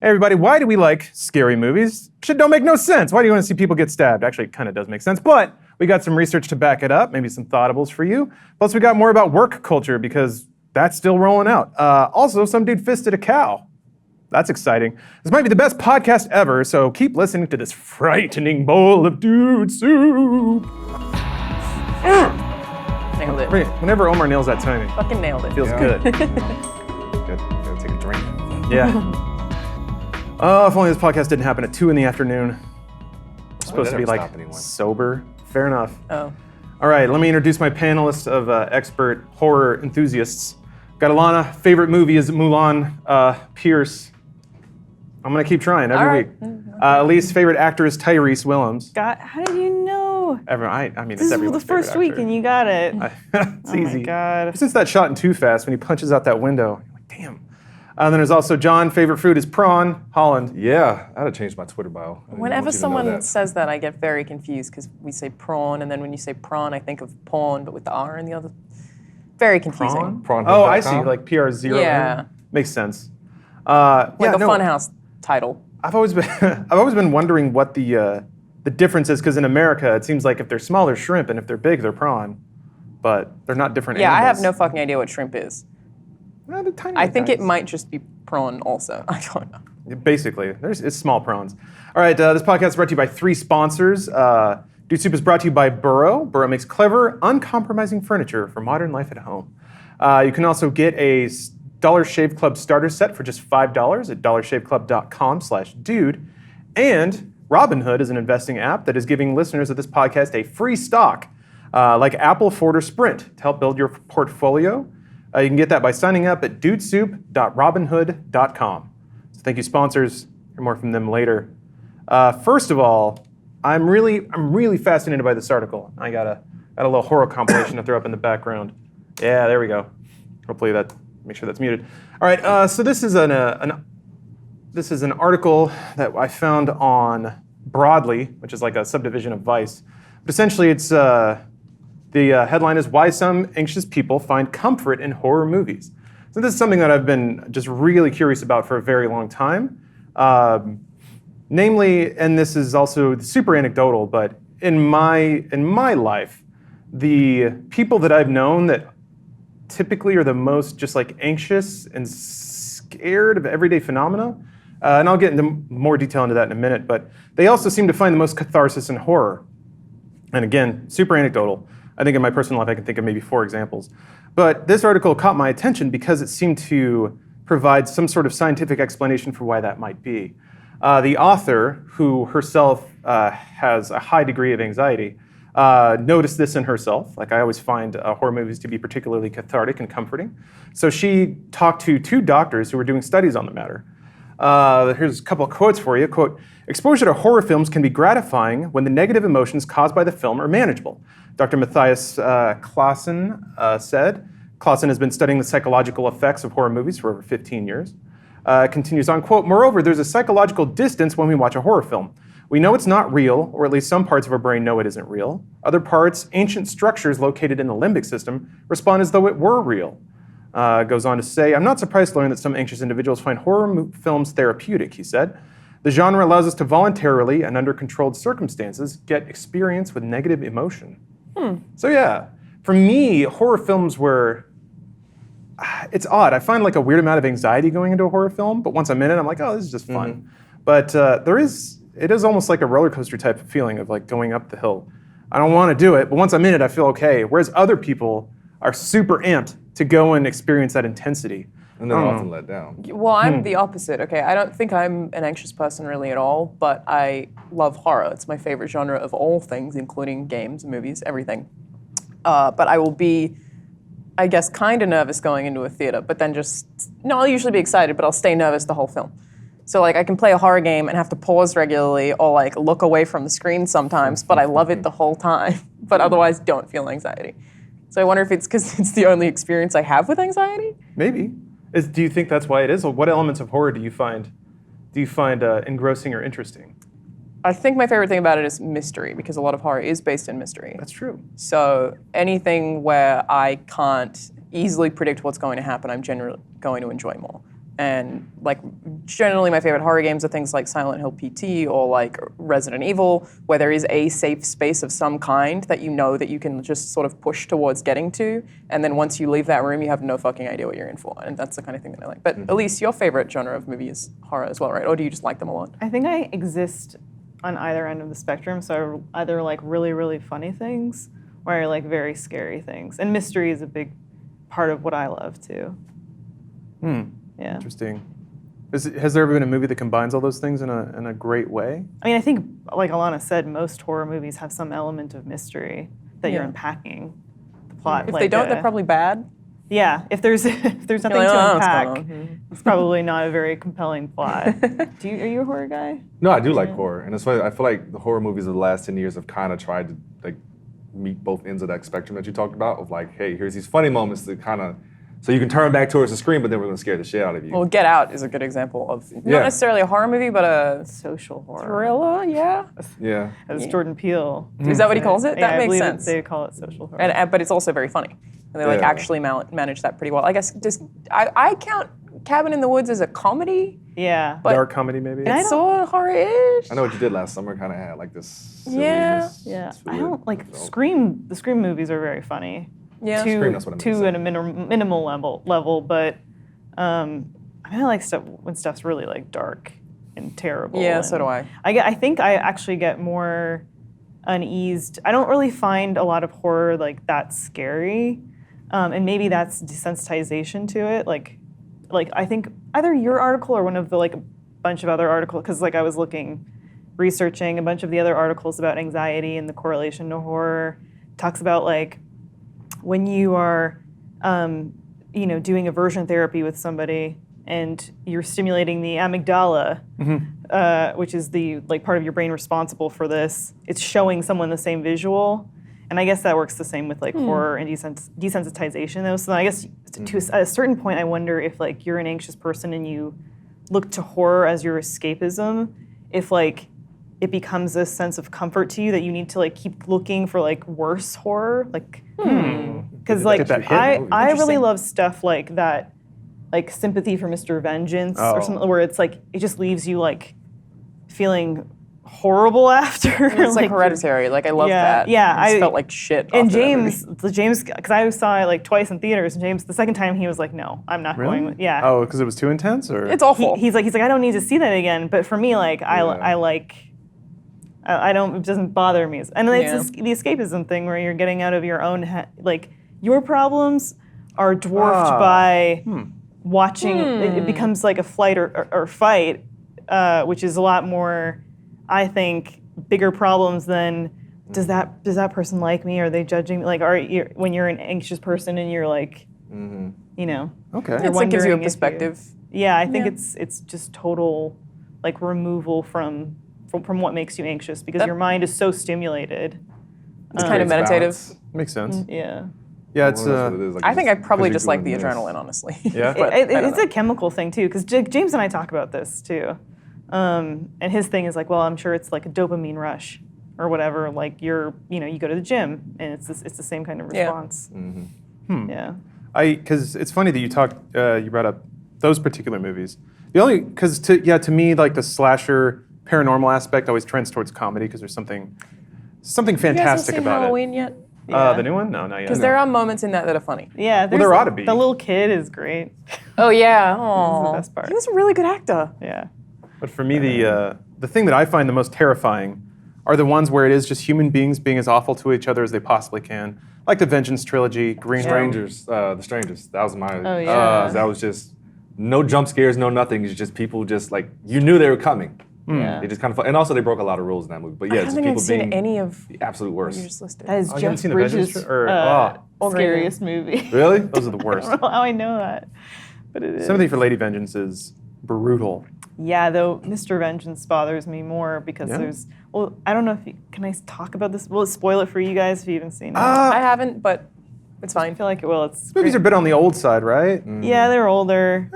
Hey everybody, why do we like scary movies? Shit don't make no sense. Why do you want to see people get stabbed? Actually, it kind of does make sense, but we got some research to back it up, maybe some thoughtables for you. Plus, we got more about work culture because that's still rolling out. Also, some dude fisted a cow. That's exciting. This might be the best podcast ever, so keep listening to this frightening bowl of dude soup. Nailed it. Whenever Omar nails that timing, Fucking nailed it. feels good. Good. Gotta take a drink. Yeah. Oh, if only this podcast didn't happen at 2 in the afternoon. We're supposed to be like sober. Fair enough. Oh. All right, let me introduce my panelists of expert horror enthusiasts. Got Alana, favorite movie is Mulan. Pierce, I'm gonna keep trying every week. Elise, favorite actor is Tyrese Willems. God, how did you know? I mean, This it's is everyone's the first favorite week actor. and you got it. It's Oh easy. my God. Since that shot in Too Fast when he punches out that window, you're like, damn. Then there's also John, favorite food is prawn. Holland. Yeah, I had to change my Twitter bio. I didn't want Whenever you to know someone that. says that, I get very confused because we say prawn, and then when you say prawn, I think of porn, but with the R in the other. Very confusing. Prawn? Prawnhub.com? Oh, I see, like PR0. Yeah. Makes sense. Like a Funhaus title. I've always been wondering what the difference is, because in America it seems like if they're small they're shrimp and if they're big they're prawn, but they're not different Yeah, I animals. have no fucking idea what shrimp is. They're tiny I think it guys. might just be prawn also. I don't know. Basically, it's small prawns. All right, this podcast is brought to you by 3 sponsors. Dude Soup is brought to you by Burrow. Burrow makes clever, uncompromising furniture for modern life at home. You can also get a Dollar Shave Club starter set for just $5 at dollarshaveclub.com/dude. And Robinhood is an investing app that is giving listeners of this podcast a free stock, like Apple, Ford, or Sprint, to help build your portfolio. You can get that by signing up at dudesoup.robinhood.com. So thank you, sponsors. Hear more from them later. First of all, I'm really fascinated by this article. I got a little horror compilation to throw up in the background. Yeah, there we go. Hopefully make sure that's muted. All right, so this is an article that I found on Broadly, which is like a subdivision of Vice. But essentially, it's the headline is "Why Some Anxious People Find Comfort in Horror Movies." So this is something that I've been just really curious about for a very long time. Namely, and this is also super anecdotal, but in my life, the people that I've known that typically are the most just like anxious and scared of everyday phenomena, and I'll get into more detail into that in a minute, but they also seem to find the most catharsis in horror. And again, super anecdotal. I think in my personal life I can think of maybe 4 examples. But this article caught my attention because it seemed to provide some sort of scientific explanation for why that might be. The author, who herself has a high degree of anxiety, noticed this in herself. Like, I always find horror movies to be particularly cathartic and comforting. So she talked to 2 doctors who were doing studies on the matter. Here's a couple of quotes for you. Quote, "Exposure to horror films can be gratifying when the negative emotions caused by the film are manageable." Dr. Matthias Claassen said. Claassen has been studying the psychological effects of horror movies for over 15 years. Continues on, quote, "Moreover, there's a psychological distance when we watch a horror film. We know it's not real, or at least some parts of our brain know it isn't real. Other parts, ancient structures located in the limbic system, respond as though it were real." Goes on to say, "I'm not surprised to learn that some anxious individuals find horror films therapeutic," he said. "The genre allows us to voluntarily and under controlled circumstances get experience with negative emotion." So yeah, for me, horror films were, it's odd. I find like a weird amount of anxiety going into a horror film, but once I'm in it, I'm like, oh, this is just fun. But it is almost like a roller coaster type of feeling of like going up the hill. I don't want to do it, but once I'm in it, I feel okay. Whereas other people are super amped to go and experience that intensity. And they're often let down. Well, I'm the opposite, okay? I don't think I'm an anxious person really at all, but I love horror. It's my favorite genre of all things, including games, movies, everything. But I will be, I guess, kind of nervous going into a theater, but then I'll usually be excited, but I'll stay nervous the whole film. So like I can play a horror game and have to pause regularly or like look away from the screen sometimes, but I love it the whole time, but otherwise don't feel anxiety. So I wonder if it's because it's the only experience I have with anxiety? Maybe. Do you think that's why it is? Or what elements of horror do you find engrossing or interesting? I think my favorite thing about it is mystery, because a lot of horror is based in mystery. That's true. So anything where I can't easily predict what's going to happen, I'm generally going to enjoy more. And like generally my favorite horror games are things like Silent Hill PT or like Resident Evil, where there is a safe space of some kind that you know that you can just sort of push towards getting to. And then once you leave that room, you have no fucking idea what you're in for. And that's the kind of thing that I like. But Elise, your favorite genre of movie is horror as well, right? Or do you just like them a lot? I think I exist on either end of the spectrum. So I either like really, really funny things or I like very scary things. And mystery is a big part of what I love too. Yeah. Interesting. Has there ever been a movie that combines all those things in a great way? I mean, I think, like Alana said, most horror movies have some element of mystery that you're unpacking the plot. If they don't, they're probably bad. Yeah, if there's nothing like, to "Oh, what's unpack, going on?" it's probably not a very compelling plot. Are you a horror guy? No, I do like horror, and it's funny. I feel like the horror movies of the last 10 years have kind of tried to like meet both ends of that spectrum that you talked about. Of like, hey, here's these funny moments that kind of. So you can turn back towards the screen, but then we're going to scare the shit out of you. Well, Get Out is a good example of not necessarily a horror movie, but a Social horror. thriller, yeah. Yeah. As Jordan Peele. Is that what he calls it? Yeah, That I makes believe sense. They call it social horror. But it's also very funny. And they like Yeah. actually manage that pretty well. I guess I count Cabin in the Woods as a comedy. yeah. But Dark comedy, maybe? it's sort of horror-ish. I know what you did last summer kind of had like this. Yeah. Yeah, to I it. don't like So- Scream. The Scream movies are very funny. Yeah. Scream, that's what I meant to to say. at a minimal level, but I mean, I like stuff when stuff's really like dark and terrible. Yeah, and so do I. I think I actually get more uneased. I don't really find a lot of horror like that scary, and maybe that's desensitization to it. Like I think either your article or one of the like a bunch of other articles, because like I was researching a bunch of the other articles about anxiety and the correlation to horror, talks about like when you are doing aversion therapy with somebody and you're stimulating the amygdala, which is the like part of your brain responsible for this, it's showing someone the same visual. And I guess that works the same with like horror and desensitization though. So I guess to a certain point, I wonder if like you're an anxious person and you look to horror as your escapism, if like it becomes a sense of comfort to you that you need to like keep looking for like worse horror, like because like Get that hit. I really Interesting. love stuff like that, like Sympathy for Mr. Vengeance or something where it's like it just leaves you like feeling horrible after. It's like Hereditary. Like I love that. Yeah, I just felt like shit. And after that movie. James, because I saw it like twice in theaters, and James, the second time he was like, "No, I'm not Really? going." With, yeah. Oh, because it was too intense, or It's awful. He's like, I don't need to see that again. But for me, like, I like. I don't. It doesn't bother me. And it's the escapism thing where you're getting out of your own head. Like your problems are dwarfed by watching. It becomes like a flight or fight, which is a lot more, I think, bigger problems than does that person like me? Are they judging me? Like, when you're an anxious person and you're like, you know, okay. you're It gives you a wondering if perspective. yeah, I think it's just total like removal from what makes you anxious because your mind is so stimulated. It's kind of meditative. Makes sense. Yeah. Yeah, it's Well, that's what it is, like, I think I probably because just you're like the doing this. adrenaline, honestly. Yeah? But I don't It's know. a chemical thing too, because James and I talk about this too. And his thing is like, well, I'm sure it's like a dopamine rush or whatever. Like you go to the gym and it's the same kind of Yeah. response. Yeah. Because it's funny that you brought up those particular movies. The only because to me like the slasher paranormal aspect always trends towards comedy because there's something You guys haven't fantastic seen about Halloween yet? it. Yeah. The new one? No, not yet. Because there are moments in that are funny. Yeah. there ought to be. The little kid is great. Oh yeah. This is Aww. the best part. He was a really good actor. Yeah. But for me, the thing that I find the most terrifying are the ones where it is just human beings being as awful to each other as they possibly can, like the Vengeance trilogy, Green Room. The Strangers. That was my. Oh, yeah. That was just no jump scares, no nothing. It's just people just like you knew they were coming. Yeah. They just kind of and also they broke a lot of rules in that movie. But yeah, I just don't think people I've seen being any of the absolute what worst. you just listed. That is Oh, you haven't Jeff seen the Vengeance Bridges' scariest movie. Really? Those are the I worst. don't know how I know that, but it is. Sympathy for Lady Vengeance is brutal. Yeah, though Mr. Vengeance bothers me more because Yeah? there's. Well, I don't know if can I talk about this? Will it spoil it for you guys if you haven't seen it? I haven't, but it's fine. I feel like it will. It's Movies are a bit on the old side, right? yeah, they're older.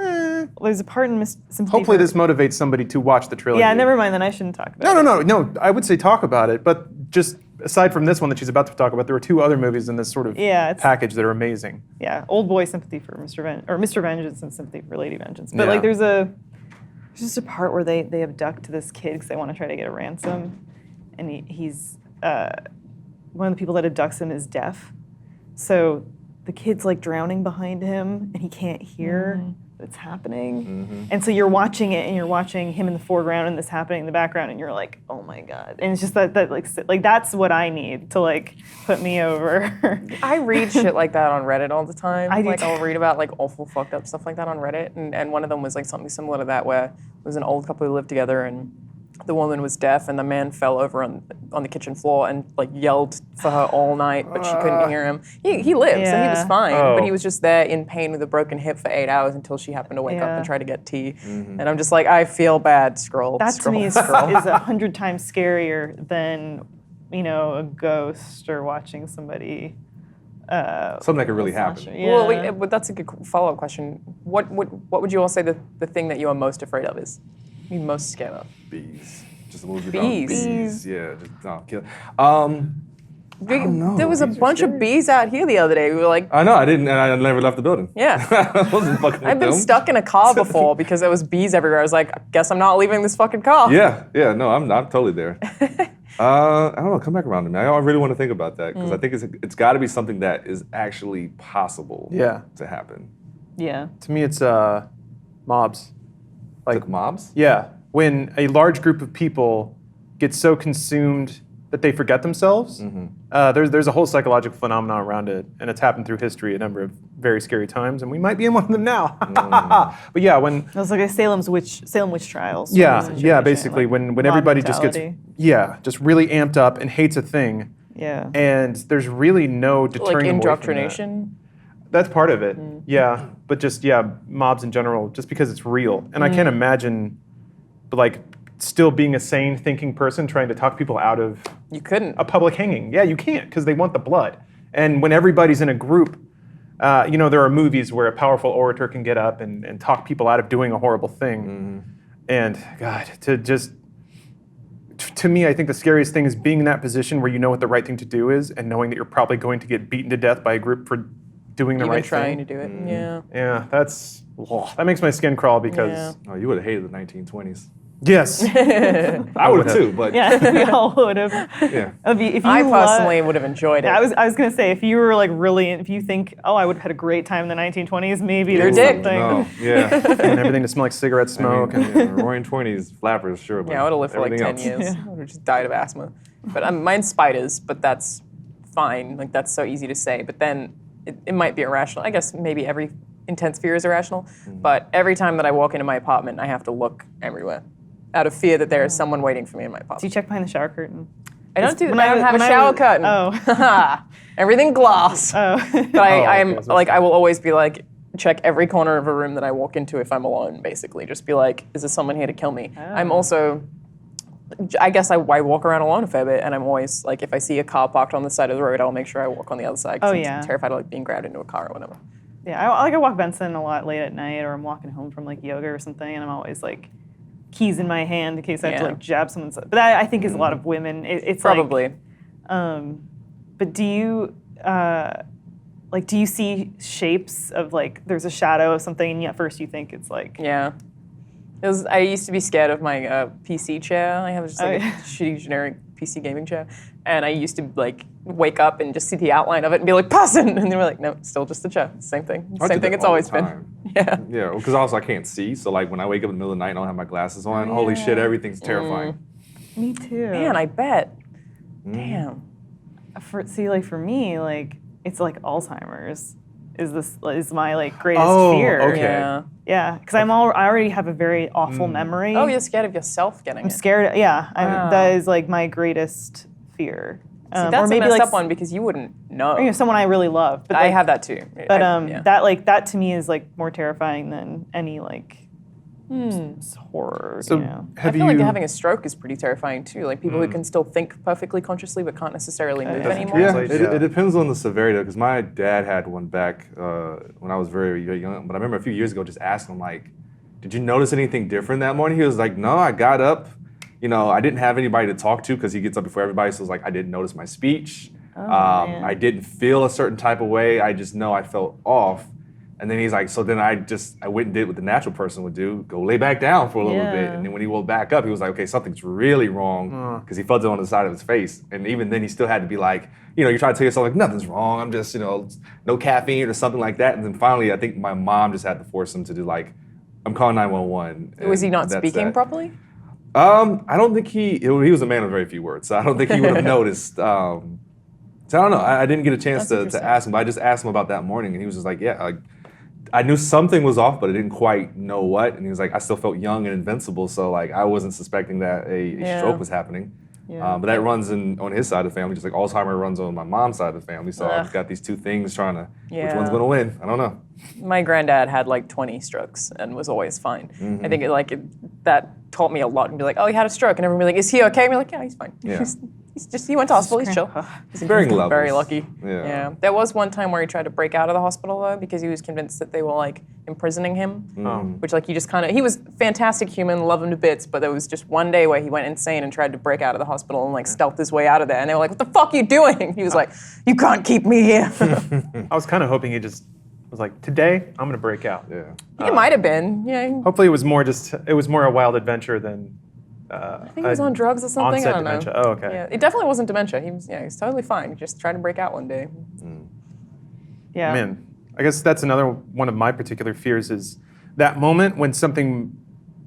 There's a part in Sympathy Hopefully for- this motivates somebody to watch the trilogy. Yeah, never mind. Then I shouldn't talk about it. No. I would say talk about it, but just aside from this one that she's about to talk about, there were 2 other movies in this sort of package that are amazing. Yeah, Old Boy sympathy for Mr. Vengeance and sympathy for Lady Vengeance. But Yeah. like, there's just a part where they abduct this kid because they want to try to get a ransom, and he's one of the people that abducts him is deaf, so the kid's like drowning behind him and he can't hear what's happening, and so you're watching it and you're watching him in the foreground and this happening in the background, and you're like, oh my god, and it's just that like that's what I need to like put me over. I read shit like that on Reddit all the time. I do like too. I'll read about like awful fucked up stuff like that on Reddit, and one of them was like something similar to that where it was an old couple who lived together and the woman was deaf and the man fell over on the kitchen floor and like yelled for her all night, but she couldn't hear him. He lived, so he was Yeah. fine, Oh. but he was just there in pain with a broken hip for 8 hours until she happened to wake up Yeah. and try to get tea. And I'm just like, I feel bad. Scroll. That scroll, to me is scroll. 100 times scarier than, a ghost or watching somebody. Something that could really happen. Yeah. Well, but that's a good follow-up question. What would you all say the thing that you are most afraid of is? You're most scared of? Bees. Just a movie Bees. about bees. Yeah. Just, no, kill. Don't know. There was a Bees are bunch of scary. bees out here the other day. We were like, I know. I didn't, and I never left the building. yeah. I wasn't fucking with I've been them. stuck in a car before because there was bees everywhere. I was like, I guess I'm not leaving this fucking car. Yeah. No, I'm totally there. I don't know. Come back around to me. I really want to think about that because I think it's got to be something that is actually possible. Yeah. To happen. Yeah. To me, it's mobs. Like mobs. Yeah, when a large group of people get so consumed that they forget themselves. There's a whole psychological phenomenon around it, and it's happened through history a number of very scary times, and we might be in one of them now. But yeah, when It was like a Salem witch trials. yeah, situation, basically like when mob everybody just gets mentality. just really amped up and hates a thing, Yeah. and there's really no deterring Like them away from that. indoctrination. That's part of it. Yeah, but just mobs in general, just because it's real, and I can't imagine, like, still being a sane, thinking person trying to talk people out of You couldn't. a public hanging. Yeah, you can't because they want the blood. And when everybody's in a group, there are movies where a powerful orator can get up and talk people out of doing a horrible thing. And God, to me, I think the scariest thing is being in that position where you know what the right thing to do is, and knowing that you're probably going to get beaten to death by a group for doing the Even right trying thing. to do it. Yeah. Yeah, that makes my skin crawl because Yeah. Oh, you would have hated the 1920s. yes, I would have too, but Yeah, we all would have. yeah. If you I love- personally would have enjoyed it. I was gonna say, if you were like really, if you think, oh, I would have had a great time in the 1920s, maybe You're a there's dick. something. No, yeah. and everything to smell like cigarette smoke. I mean, yeah, Roaring 20s, flappers, sure. But Yeah, I would have lived for like 10 everything else. years. I would have just died of asthma. But mine's spiders, but that's fine. Like, that's so easy to say. But then it might be irrational. I guess maybe every intense fear is irrational. But every time that I walk into my apartment, I have to look everywhere out of fear that there is someone waiting for me in my Do you apartment. check behind the shower curtain? I don't do when that. I I don't have a was- when I shower was- curtain. Everything glass. Oh. But I am okay, so like, I will always be like, check every corner of a room that I walk into if I'm alone, basically. Just be like, is there someone here to kill me? I'm also, I guess I walk around alone a fair bit, and I'm always like, if I see a car parked on the side of the road, I'll make sure I walk on the other side. 'Cause Oh, I'm yeah. terrified of like being grabbed into a car or whatever. Yeah, I walk Benson a lot late at night, or I'm walking home from like yoga or something, and I'm always like keys in my hand in case I have to Yeah. like jab someone's. But that, I think is a lot of women. It's Probably. Like, but do you do you see shapes of like there's a shadow of something, and at first you think it's like Yeah. I used to be scared of my PC chair. I have just like Oh, a yeah. shitty generic PC gaming chair. And I used to like wake up and just see the outline of it and be like, person! And they were like, no, still just a chair. Same thing. I Same do thing that it's all always the been. time. Yeah. Yeah, because also I can't see. So like when I wake up in the middle of the night and I don't have my glasses on, holy shit, everything's terrifying. me too. Man, I bet. Damn. For me, like it's like Alzheimer's is my like greatest Oh, fear. okay. Yeah. Yeah, because I already have a very awful memory. Oh, you're scared of yourself getting I'm it. scared. Yeah, Wow. that is like my greatest fear. See, that's or maybe a messed like up one because you wouldn't know. someone I really love. But I like, have that too. But yeah. that to me is like more terrifying than any like horror. So you know. I have feel you? like having a stroke is pretty terrifying too. Like people who can still think perfectly consciously but can't necessarily move Doesn't anymore. Yeah, translate, it depends on the severity because my dad had one back when I was very, very young. But I remember a few years ago just asking him like, did you notice anything different that morning? He was like, no, I got up, I didn't have anybody to talk to because he gets up before everybody. So it's like I didn't notice my speech. Man. I didn't feel a certain type of way. I just know I felt off. And then he's like, so then I went and did what the natural person would do, go lay back down for a little bit. And then when he woke back up, he was like, okay, something's really wrong because he felt it on the side of his face. And even then he still had to be like, you try to tell yourself like, nothing's wrong. I'm just, no caffeine or something like that. And then finally, I think my mom just had to force him to do like, I'm calling 911. Was he not speaking properly? I don't think he was a man of very few words. So I don't think he would have noticed. So I don't know. I didn't get a chance to ask him, but I just asked him about that morning and he was just like, yeah, I knew something was off, but I didn't quite know what. And he was like, I still felt young and invincible, so like I wasn't suspecting that a stroke was happening. Yeah. But that runs on his side of the family, just like Alzheimer's runs on my mom's side of the family. So I've got these two things trying to, which one's gonna win? I don't know. My granddad had like 20 strokes and was always fine. I think that taught me a lot and be like, oh, he had a stroke. And everyone would be like, is he okay? And be like, yeah, he's fine. Yeah. He went to hospital, he's chill. He's Varying levels. very lucky. Yeah. There was one time where he tried to break out of the hospital though because he was convinced that they were like imprisoning him. Which like he just he was a fantastic human, love him to bits, but there was just one day where he went insane and tried to break out of the hospital and like stealth his way out of there. And they were like, what the fuck are you doing? He was like, you can't keep me here. I was kind of hoping he just was like, today I'm gonna break out. Yeah. It might have been. Yeah. Hopefully it was more a wild adventure than I think he was on drugs or something. I don't know. Dementia. Oh, okay. Yeah, it definitely wasn't dementia. He was totally fine. He just tried to break out one day. Yeah. Man, I guess that's another one of my particular fears is that moment when something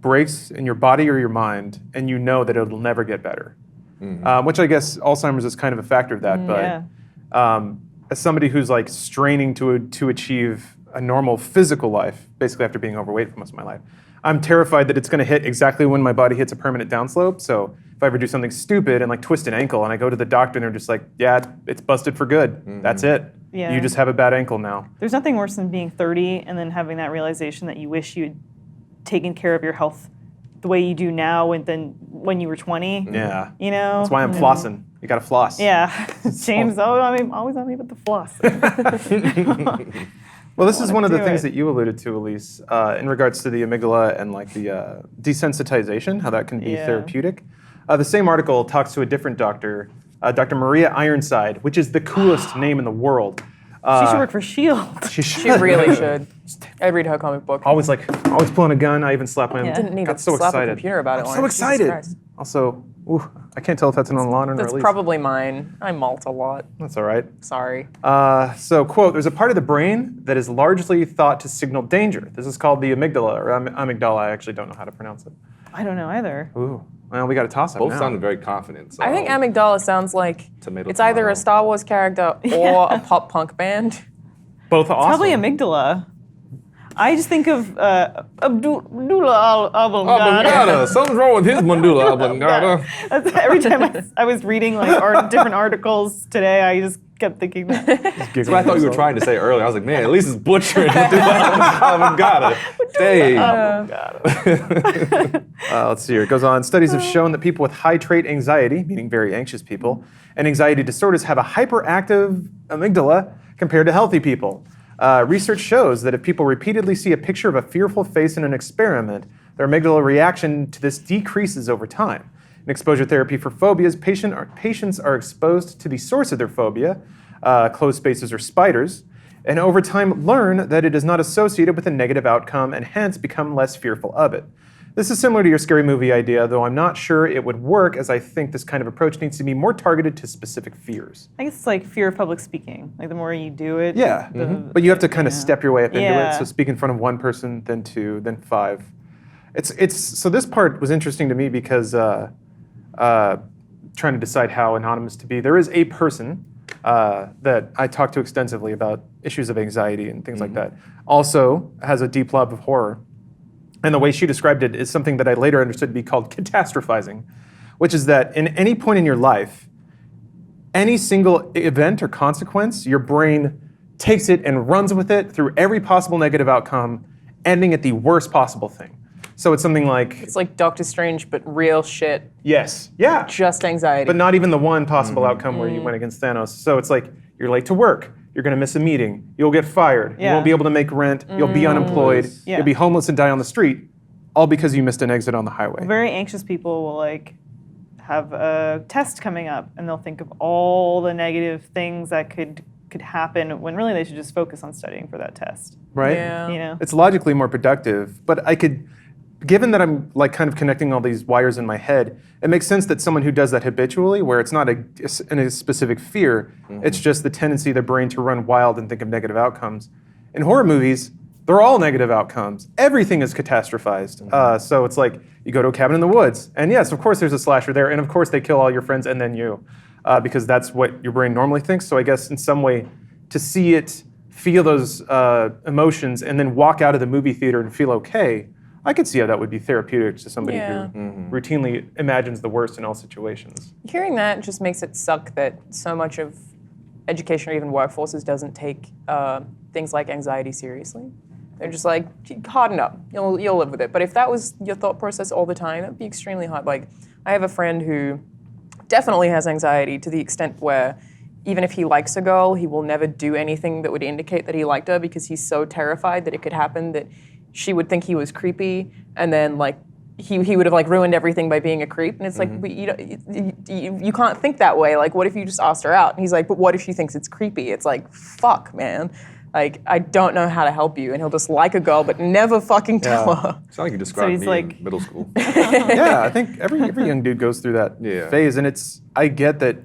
breaks in your body or your mind and you know that it'll never get better. Which I guess Alzheimer's is kind of a factor of that. But as somebody who's like straining to achieve a normal physical life, basically after being overweight for most of my life, I'm terrified that it's going to hit exactly when my body hits a permanent downslope. So if I ever do something stupid and like twist an ankle and I go to the doctor and they're just like, yeah, it's busted for good. That's it. Yeah. You just have a bad ankle now. There's nothing worse than being 30 and then having that realization that you wish you'd taken care of your health the way you do now and then when you were 20. Yeah. That's why I'm flossing. You got to floss. Yeah. James, always on me with the floss. Well, this is one of the do things it. that you alluded to, Elise, in regards to the amygdala and like the desensitization, how that can be therapeutic. The same article talks to a different doctor, Dr. Maria Ironside, which is the coolest name in the world. She should work for S.H.I.E.L.D. She really should. I'd read her comic book. Always pulling a gun. I even slapped my. Didn't need got to so slap excited. a computer about it. I'm so once. Jesus excited. Christ. Also, I can't tell if that's an on Law and That's Release. probably mine. I malt a lot. That's all right. Sorry. So, quote, there's a part of the brain that is largely thought to signal danger. This is called the amygdala, or amygdala. I actually don't know how to pronounce it. I don't know either. Ooh, well, we got a toss-up Both now. sounded very confident. So I think amygdala sounds like Tomato, it's either tomato. a Star Wars character or a pop punk band. Both awesome. Probably amygdala. I just think of Abdullah al-Oblongata. Oblongata. Something's wrong with his mandula oblongata. Every time I was reading like different articles today, I just kept thinking that. That's what I thought you were trying to say earlier. I was like, man, at least it's butchering oblongata. Dang. Let's see here. It goes on. Studies have shown that people with high trait anxiety, meaning very anxious people, and anxiety disorders have a hyperactive amygdala compared to healthy people. Research shows that if people repeatedly see a picture of a fearful face in an experiment, their amygdala reaction to this decreases over time. In exposure therapy for phobias, patients are exposed to the source of their phobia, closed spaces or spiders, and over time learn that it is not associated with a negative outcome and hence become less fearful of it. This is similar to your scary movie idea, though I'm not sure it would work, as I think this kind of approach needs to be more targeted to specific fears. I guess it's like fear of public speaking. Like the more you do it, Yeah, but you have to kind of step your way up into Yeah. it. So speak in front of one person, then two, then five. So this part was interesting to me because trying to decide how anonymous to be. There is a person that I talk to extensively about issues of anxiety and things like that. Also has a deep love of horror. And the way she described it is something that I later understood to be called catastrophizing, which is that in any point in your life, any single event or consequence, your brain takes it and runs with it through every possible negative outcome, ending at the worst possible thing. So it's something like... It's like Doctor Strange, but real shit. Yes, yeah. Just anxiety. But not even the one possible outcome where you went against Thanos. So it's like, you're late to work, you're gonna miss a meeting, you'll get fired, you Yeah. won't be able to make rent, you'll be unemployed, Yeah. you'll be homeless and die on the street, all because you missed an exit on the highway. Very anxious people will like have a test coming up, and they'll think of all the negative things that could happen when really they should just focus on studying for that test. Right? Yeah. You know? It's logically more productive, but I could, given that I'm like kind of connecting all these wires in my head, it makes sense that someone who does that habitually, where it's not a specific fear, it's just the tendency of the brain to run wild and think of negative outcomes. In horror movies, they're all negative outcomes. Everything is catastrophized. So it's like you go to a cabin in the woods, and yes, of course there's a slasher there, and of course they kill all your friends and then you, because that's what your brain normally thinks. So I guess in some way, to see it, feel those emotions, and then walk out of the movie theater and feel okay, I could see how that would be therapeutic to somebody Yeah. who routinely imagines the worst in all situations. Hearing that just makes it suck that so much of education or even workforces doesn't take things like anxiety seriously. They're just like, harden up, you'll live with it. But if that was your thought process all the time, that'd be extremely hard. Like, I have a friend who definitely has anxiety to the extent where even if he likes a girl, he will never do anything that would indicate that he liked her because he's so terrified that it could happen that she would think he was creepy, and then like he would have like ruined everything by being a creep. And it's like, but you can't think that way. Like, what if you just asked her out? And he's like, but what if she thinks it's creepy? It's like, fuck, man. Like, I don't know how to help you. And he'll just like a girl, but never fucking tell her. It's not like you described he's me like- in middle school. Yeah, I think every young dude goes through that phase, and I get that.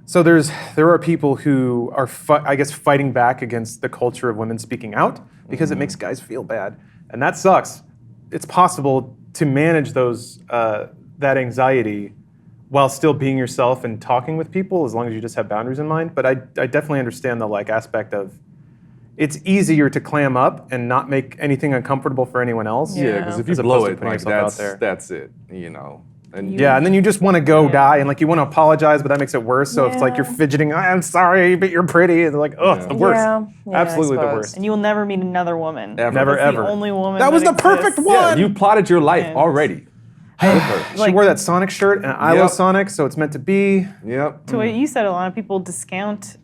So there are people who are, I guess, fighting back against the culture of women speaking out because it makes guys feel bad, and that sucks. It's possible to manage that anxiety while still being yourself and talking with people, as long as you just have boundaries in mind. But I definitely understand the like aspect of it's easier to clam up and not make anything uncomfortable for anyone else. Yeah. Yeah, because if you As blow opposed to it, putting like yourself out there. that's it, you know. And Yeah, and then you just want to go die, and like you want to apologize, but that makes it worse. So it's like you're Yeah. fidgeting. I'm sorry, but you're pretty. And they're like, oh, it's the worst. Yeah, I Absolutely the suppose. worst. And you will never meet another woman. Ever. Never That's ever. the only woman That was the exists. perfect one. yeah, you plotted your life And- already. She wore that Sonic shirt, and I Yep. love Sonic, so it's meant to be. Yep. To what you said, a lot of people discount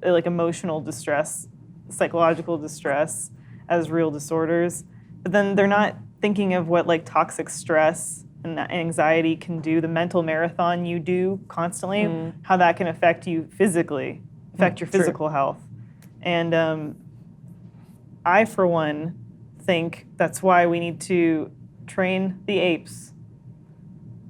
like emotional distress, psychological distress as real disorders, but then they're not thinking of what like toxic stress and anxiety can do, the mental marathon you do constantly, how that can affect you physically, affect your physical health. And I, for one, think that's why we need to train the apes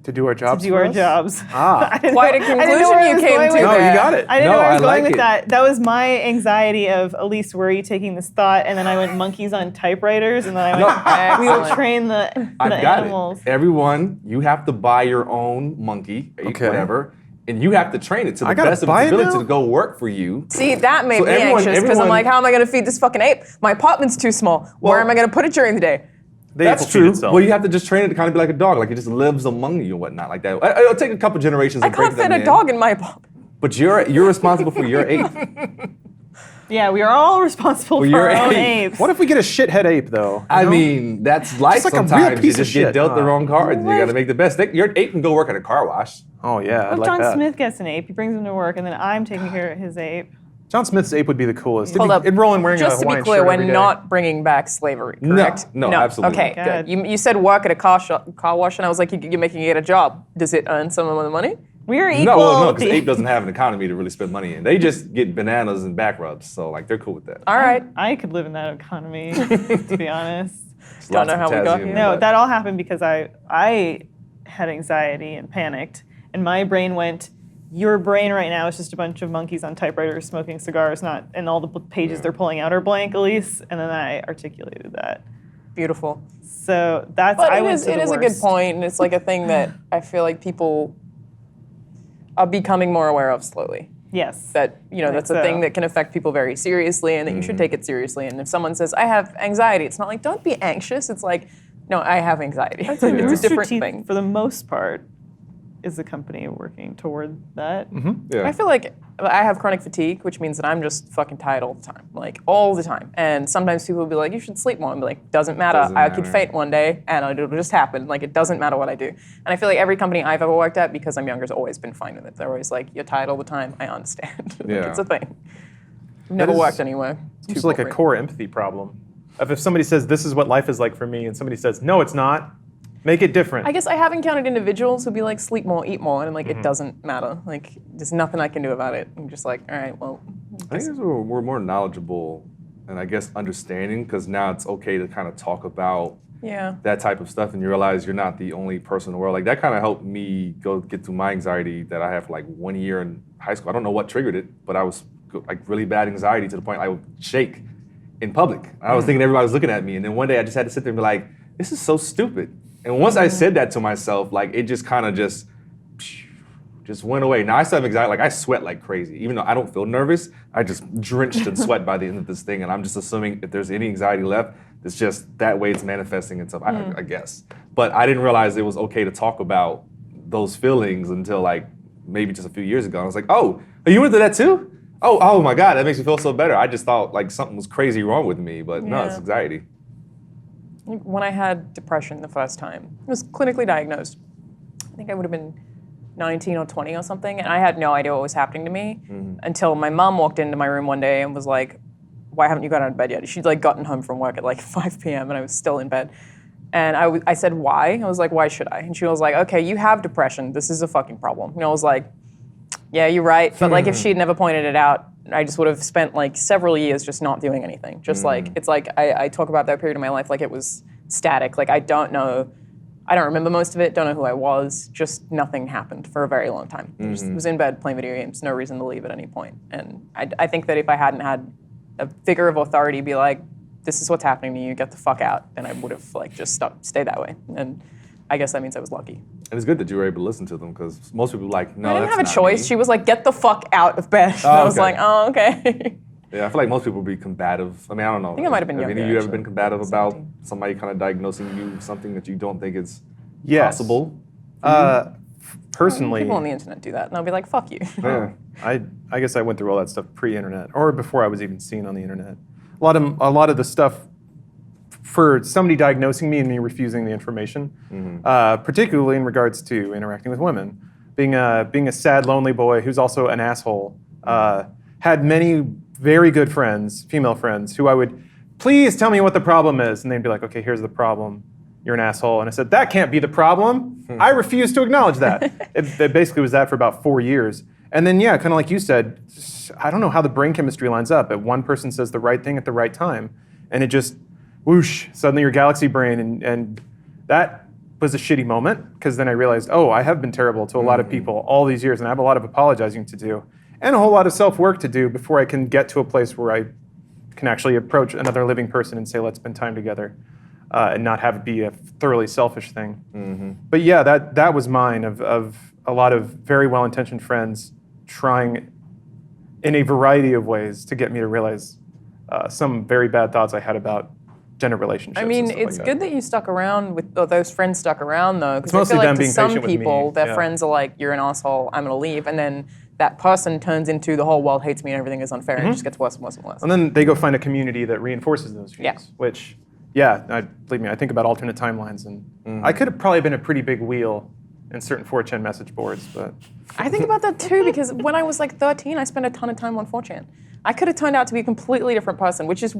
To do our jobs. to do for our us? jobs. Ah. I didn't Quite a know- I didn't know conclusion where I you was came going to with No, there. you got it. I didn't know No, where I was I going like with it. that. That was my anxiety of, Elise, where are you taking this thought? And then I went monkeys on typewriters, and then I went, we will Excellent. train the I've got animals. it. Everyone, you have to buy your own monkey, ape, Okay. whatever, and you have to train it to the I gotta best of buy its it ability now? to go work for you. See, that made So me everyone- anxious because I'm everyone- like, how am I going to feed this fucking ape? My apartment's too small. Where Well- am I going to put it during the day? The ape will That's feed true. itself. Well, you have to just train it to kind of be like a dog, like it just lives among you and whatnot, like that. It'll take a couple generations. I to break can't fit them a dog in my apartment. But you're responsible for your ape. Yeah, we are all responsible for you're our own ape. apes. What if we get a shithead ape, though? I You know? mean, that's life. Just like a real Sometimes piece you of just get shit. dealt the wrong cards. You got to make the best. Your ape can go work at a car wash. Oh yeah, I'd What if like John that. Smith gets an ape? He brings him to work, and then I'm taking care of his ape. John Smith's ape would be the coolest. Hold up. It'd roll in wearing Just a to be Hawaiian clear, shirt we're every day. not bringing back slavery, No, correct? no, absolutely Okay, not. good. You said work at a car wash, and I was like, you're making it a job. Does it earn some of the money? We are equal. No, well, no, because ape doesn't have an economy to really spend money in. They just get bananas and back rubs, so like they're cool with that. All right. I could live in that economy, to be honest. Don't know how we got Potassium, here. No, but- that all happened because I had anxiety and panicked, and my brain went, your brain right now is just a bunch of monkeys on typewriters smoking cigars, not, and all the pages they're pulling out are blank, Elise, and then I articulated that. Beautiful. So that's, But I it went is to the a good worst. point, and it's like a thing that I feel like people are becoming more aware of slowly. Yes. That, you know, I think that's a thing so. that can affect people very seriously and that you should take it seriously. And if someone says, I have anxiety, it's not like, don't be anxious. It's like, no, I have anxiety. It's a different Rooster thing. Teeth, for the most part, is the company working toward that. Yeah. I feel like I have chronic fatigue, which means that I'm just fucking tired all the time, like all the time. And sometimes people will be like, you should sleep more. I'm like, doesn't matter. Doesn't I could matter. faint one day and it'll just happen. Like, it doesn't matter what I do. And I feel like every company I've ever worked at, because I'm younger, has always been fine with it. They're always like, you're tired all the time. I understand. Like, Yeah. it's a thing. I've never is- worked anywhere. It's too like a corporate. core empathy problem. If somebody says this is what life is like for me, and somebody says no, it's not, Make it different. I guess I have encountered individuals who be like, sleep more, eat more, and like it doesn't matter. Like there's nothing I can do about it. I'm just like, all right, well. I think we're more knowledgeable and I guess understanding because now it's okay to kind of talk about that type of stuff and you realize you're not the only person in the world. Like that kind of helped me get through my anxiety that I had for like 1 year in high school. I don't know what triggered it, but I was like really bad anxiety to the point I would shake in public. I was thinking everybody was looking at me, and then one day I just had to sit there and be like, this is so stupid. And once I said that to myself, like it just kind of just went away. Now I still have anxiety, like I sweat like crazy. Even though I don't feel nervous, I just drenched in sweat by the end of this thing, and I'm just assuming if there's any anxiety left, it's just that way it's manifesting itself, I guess. But I didn't realize it was okay to talk about those feelings until like maybe just a few years ago. I was like, oh, you went through that too? Oh my God, that makes me feel so better. I just thought like something was crazy wrong with me, but no, it's anxiety. When I had depression the first time, I was clinically diagnosed. I think I would have been 19 or 20 or something, and I had no idea what was happening to me until my mom walked into my room one day and was like, why haven't you got out of bed yet? She'd like gotten home from work at like 5 p.m. and I was still in bed. And I said, why? I was like, why should I? And she was like, okay, you have depression. This is a fucking problem. And I was like, yeah, you're right. But like if she'd never pointed it out, I just would have spent like several years just not doing anything. Just like, it's like I talk about that period of my life like it was static. Like I don't remember most of it, don't know who I was, just nothing happened for a very long time. I just was in bed playing video games, no reason to leave at any point. And I think that if I hadn't had a figure of authority be like, this is what's happening to you, get the fuck out, then I would have like just stayed that way. And I guess that means I was lucky. And it's good that you were able to listen to them because most people are like, no, I didn't that's have a not choice. me. She was like, get the fuck out of bed. And I was like, oh, okay. Yeah, I feel like most people would be combative. I mean, I don't know. I think I might have been younger, Any of you ever actually. been combative about 17. somebody kind of diagnosing you with something that you don't think is Yes. possible? Personally, People on the internet do that, and I'll be like, fuck you. Yeah. I guess I went through all that stuff pre-internet or before I was even seen on the internet. A lot of the stuff for somebody diagnosing me and me refusing the information, particularly in regards to interacting with women, being a sad, lonely boy who's also an asshole, had many very good friends, female friends, who I would, please tell me what the problem is, and they'd be like, okay, here's the problem. You're an asshole. And I said, that can't be the problem. I refuse to acknowledge that. It basically was that for about 4 years. And then, yeah, kind of like you said, I don't know how the brain chemistry lines up. But one person says the right thing at the right time, and it just, whoosh, suddenly your galaxy brain. And that was a shitty moment, because then I realized, oh, I have been terrible to a lot of people all these years, and I have a lot of apologizing to do, and a whole lot of self-work to do before I can get to a place where I can actually approach another living person and say, let's spend time together. And not have it be a thoroughly selfish thing. But yeah, that was mine of a lot of very well-intentioned friends trying in a variety of ways to get me to realize some very bad thoughts I had about gender relationships. I mean, and stuff it's like good that you stuck around with, or those friends stuck around though, because I mostly feel like them to being some patient with me, people, their yeah. friends are like, you're an asshole, I'm gonna leave, and then that person turns into the whole world hates me and everything is unfair, and it just gets worse and worse and worse. And then they go find a community that reinforces those views, Yeah. which, yeah, believe me, I think about alternate timelines, and I could have probably been a pretty big wheel in certain 4chan message boards, but I think about that too, because when I was like 13, I spent a ton of time on 4chan. I could have turned out to be a completely different person, which is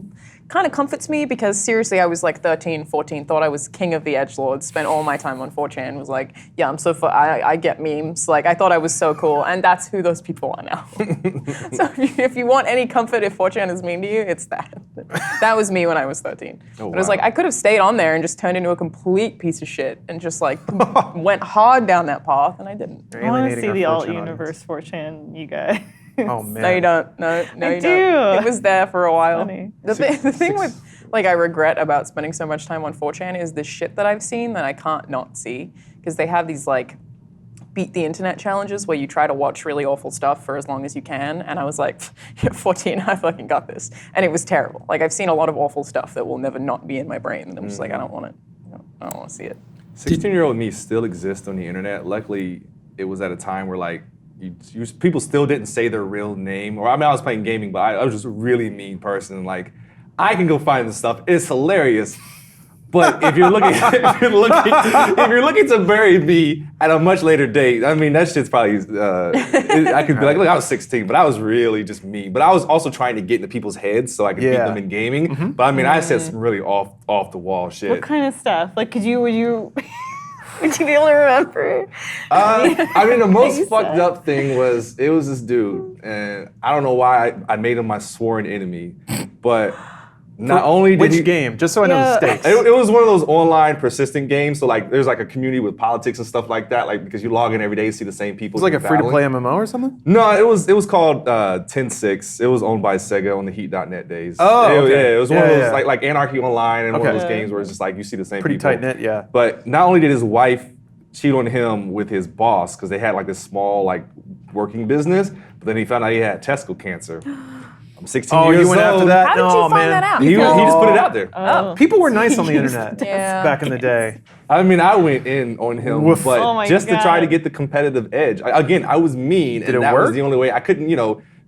kind of comforts me because seriously, I was like 13, 14, thought I was king of the edgelords, spent all my time on 4chan, was like, yeah, I'm so I get memes. Like, I thought I was so cool, and that's who those people are now. So if you want any comfort if 4chan is mean to you, it's that. That was me when I was 13. But it was like, I could have stayed on there and just turned into a complete piece of shit and just like went hard down that path, and I didn't. you're I want to alienating see our the 4chan alt audience. universe 4chan, you guys. Oh man. No, you don't. No, I you do. don't. It was there for a while. funny. The thing with, like, I regret about spending so much time on 4chan is the shit that I've seen that I can't not see. Because they have these, like, beat the internet challenges where you try to watch really awful stuff for as long as you can. And I was like, yeah, 14, I fucking got this. And it was terrible. Like, I've seen a lot of awful stuff that will never not be in my brain. And I'm just like, I don't want it. I don't want to see it. 16-year-old me still exists on the internet. Luckily, it was at a time where like people still didn't say their real name. Or I mean, I was playing gaming, but I was just a really mean person. Like, I can go find this stuff. It's hilarious. But if you're looking, if you're looking to bury me at a much later date, I mean that shit's probably. I could be like, look, I was 16, but I was really just mean. But I was also trying to get into people's heads so I could beat them in gaming. But I mean, I said some really off the wall shit. What kind of stuff? Like, would you? Would you be able to remember? I mean, the most You fucked said. up thing was it was this dude, and I don't know why I made him my sworn enemy, but not only did Which he, game? Just so I know Yeah. the stakes. It was one of those online persistent games. So like, there's like a community with politics and stuff like that. Like because you log in every day, see the same people. It was like a battling. free-to-play MMO or something? No, it was called 10-6. It was owned by Sega on the Heat.net days. Oh, okay. Yeah, it was one of Yeah, those yeah. like Anarchy Online and one of Okay. those games where it's just like you see the same Pretty people. tight-knit, yeah. But not only did his wife cheat on him with his boss because they had like this small like working business, but then he found out he had testicle cancer. I'm 16 Oh, years you went after old. that? How did No, you find man. that out? He just put it out there. Oh. People were nice on the internet Yeah. back in the day. I mean, I went in on him, Woof. but Oh my just to try to God. get the competitive edge. Again, I was mean, Did and it that was work? the only way. I couldn't,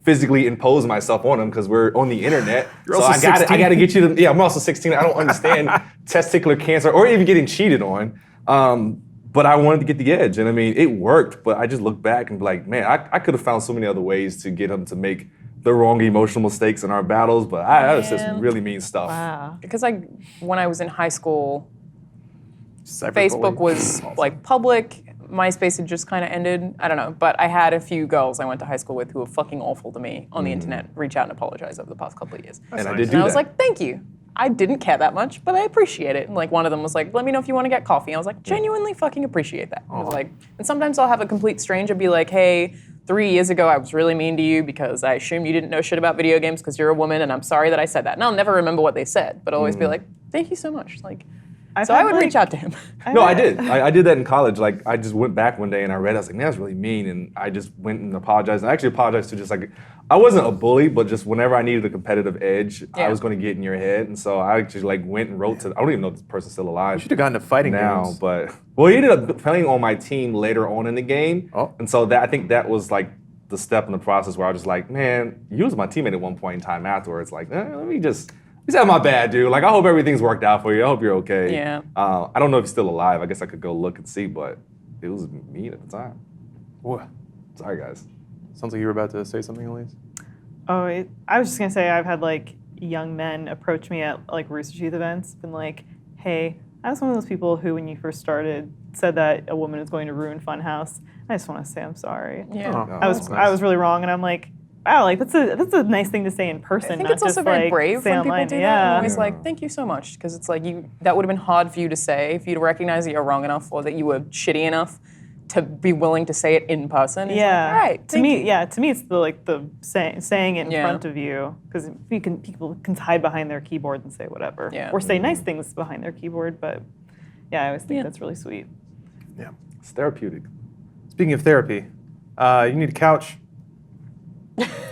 physically impose myself on him because we're on the internet. You're so also I got 16. to get you to. Yeah, I'm also 16. I don't understand testicular cancer or even getting cheated on. But I wanted to get the edge, and I mean, it worked. But I just look back and be like, man, I could have found so many other ways to get him to make the wrong emotional mistakes in our battles. But that was just Man. really mean stuff. Wow. Because when I was in high school, Cyberbullying. Facebook was like public. MySpace had just kind of ended. I don't know. But I had a few girls I went to high school with who were fucking awful to me on the internet reach out and apologize over the past couple of years. And I nice. did do And I was that. like, thank you. I didn't care that much, but I appreciate it. And like one of them was like, let me know if you want to get coffee. I was like, genuinely fucking appreciate that. I was like, and sometimes I'll have a complete stranger be like, hey, 3 years ago I was really mean to you because I assumed you didn't know shit about video games because you're a woman, and I'm sorry that I said that. And I'll never remember what they said, but I'll always be like, thank you so much. Like, so I would reach out to him. No, I did. I did that in college. Like, I just went back one day and I read. I was like, man, that's really mean. And I just went and apologized. And I actually apologized to just like, I wasn't a bully, but just whenever I needed a competitive edge, I Yeah. was going to get in your head. And so I actually like went and wrote to. I don't even know if this person's still alive. You should have gotten to fighting now, games. but well, he ended up playing on my team later on in the game. Oh. And so I think that was like the step in the process where I was just like, man, you was my teammate at one point in time afterwards. Like, let me just. He said, my bad, dude. Like, I hope everything's worked out for you. I hope you're okay. Yeah. I don't know if he's still alive. I guess I could go look and see, but it was mean at the time. Wha- Sorry, guys. Sounds like you were about to say something, Elise. Oh, I was just gonna say I've had like young men approach me at like Rooster Teeth events, been like, "Hey, I was one of those people who, when you first started, said that a woman is going to ruin Funhaus. I just want to say I'm sorry. Yeah. Oh. I was that's I nice. was really wrong, and I'm like, wow, like that's a nice thing to say in person. I think not it's also just, very like, brave say when people online. do that. Yeah. I'm always like, thank you so much, because it's like that would have been hard for you to say, for you to recognize that you're wrong enough or that you were shitty enough to be willing to say it in person. It's Yeah. Like, all right. To me, it's the saying it in Yeah. front of you, because people can hide behind their keyboard and say whatever, Yeah. or say nice things behind their keyboard. But yeah, I always think Yeah. that's really sweet. Yeah. It's therapeutic. Speaking of therapy, you need a couch.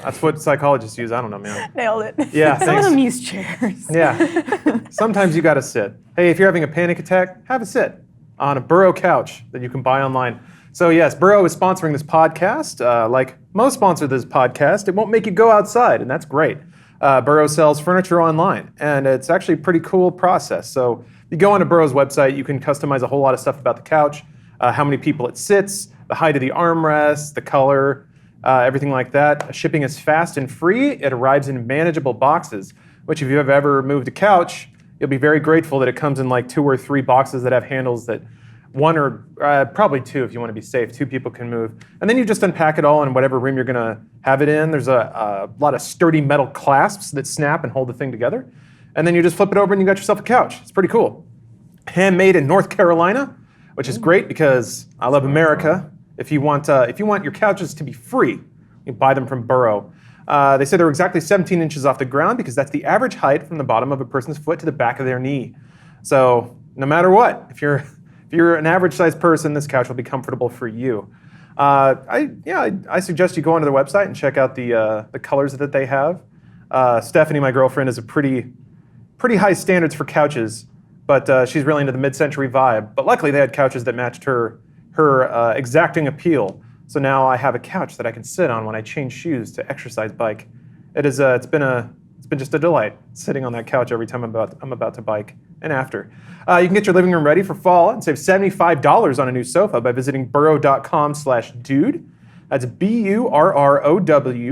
That's what psychologists use. I don't know, man. Nailed it. Yeah, Some of thanks. them use chairs. Yeah. Sometimes you gotta sit. Hey, if you're having a panic attack, have a sit on a Burrow couch that you can buy online. So yes, Burrow is sponsoring this podcast. Like most sponsor this podcast, it won't make you go outside, and that's great. Burrow sells furniture online, and it's actually a pretty cool process. So you go onto Burrow's website, you can customize a whole lot of stuff about the couch, how many people it sits, the height of the armrest, the color, everything like that. Shipping is fast and free. It arrives in manageable boxes, which if you have ever moved a couch, you'll be very grateful that it comes in like 2 or 3 boxes that have handles that one or probably 2 if you want to be safe. 2 people can move. And then you just unpack it all in whatever room you're going to have it in. There's a lot of sturdy metal clasps that snap and hold the thing together. And then you just flip it over and you got yourself a couch. It's pretty cool. Handmade in North Carolina, which is great because I love America. If you want your couches to be free, you buy them from Burrow. They say they're exactly 17 inches off the ground because that's the average height from the bottom of a person's foot to the back of their knee. So no matter what, if you're an average-sized person, this couch will be comfortable for you. I suggest you go onto their website and check out the colors that they have. Stephanie, my girlfriend, is a pretty high standards for couches, but she's really into the mid-century vibe. But luckily, they had couches that matched her exacting appeal. So now I have a couch that I can sit on when I change shoes to exercise bike. It's been just a delight sitting on that couch every time I'm about to bike and after. You can get your living room ready for fall and save $75 on a new sofa by visiting burrow.com/dude. That's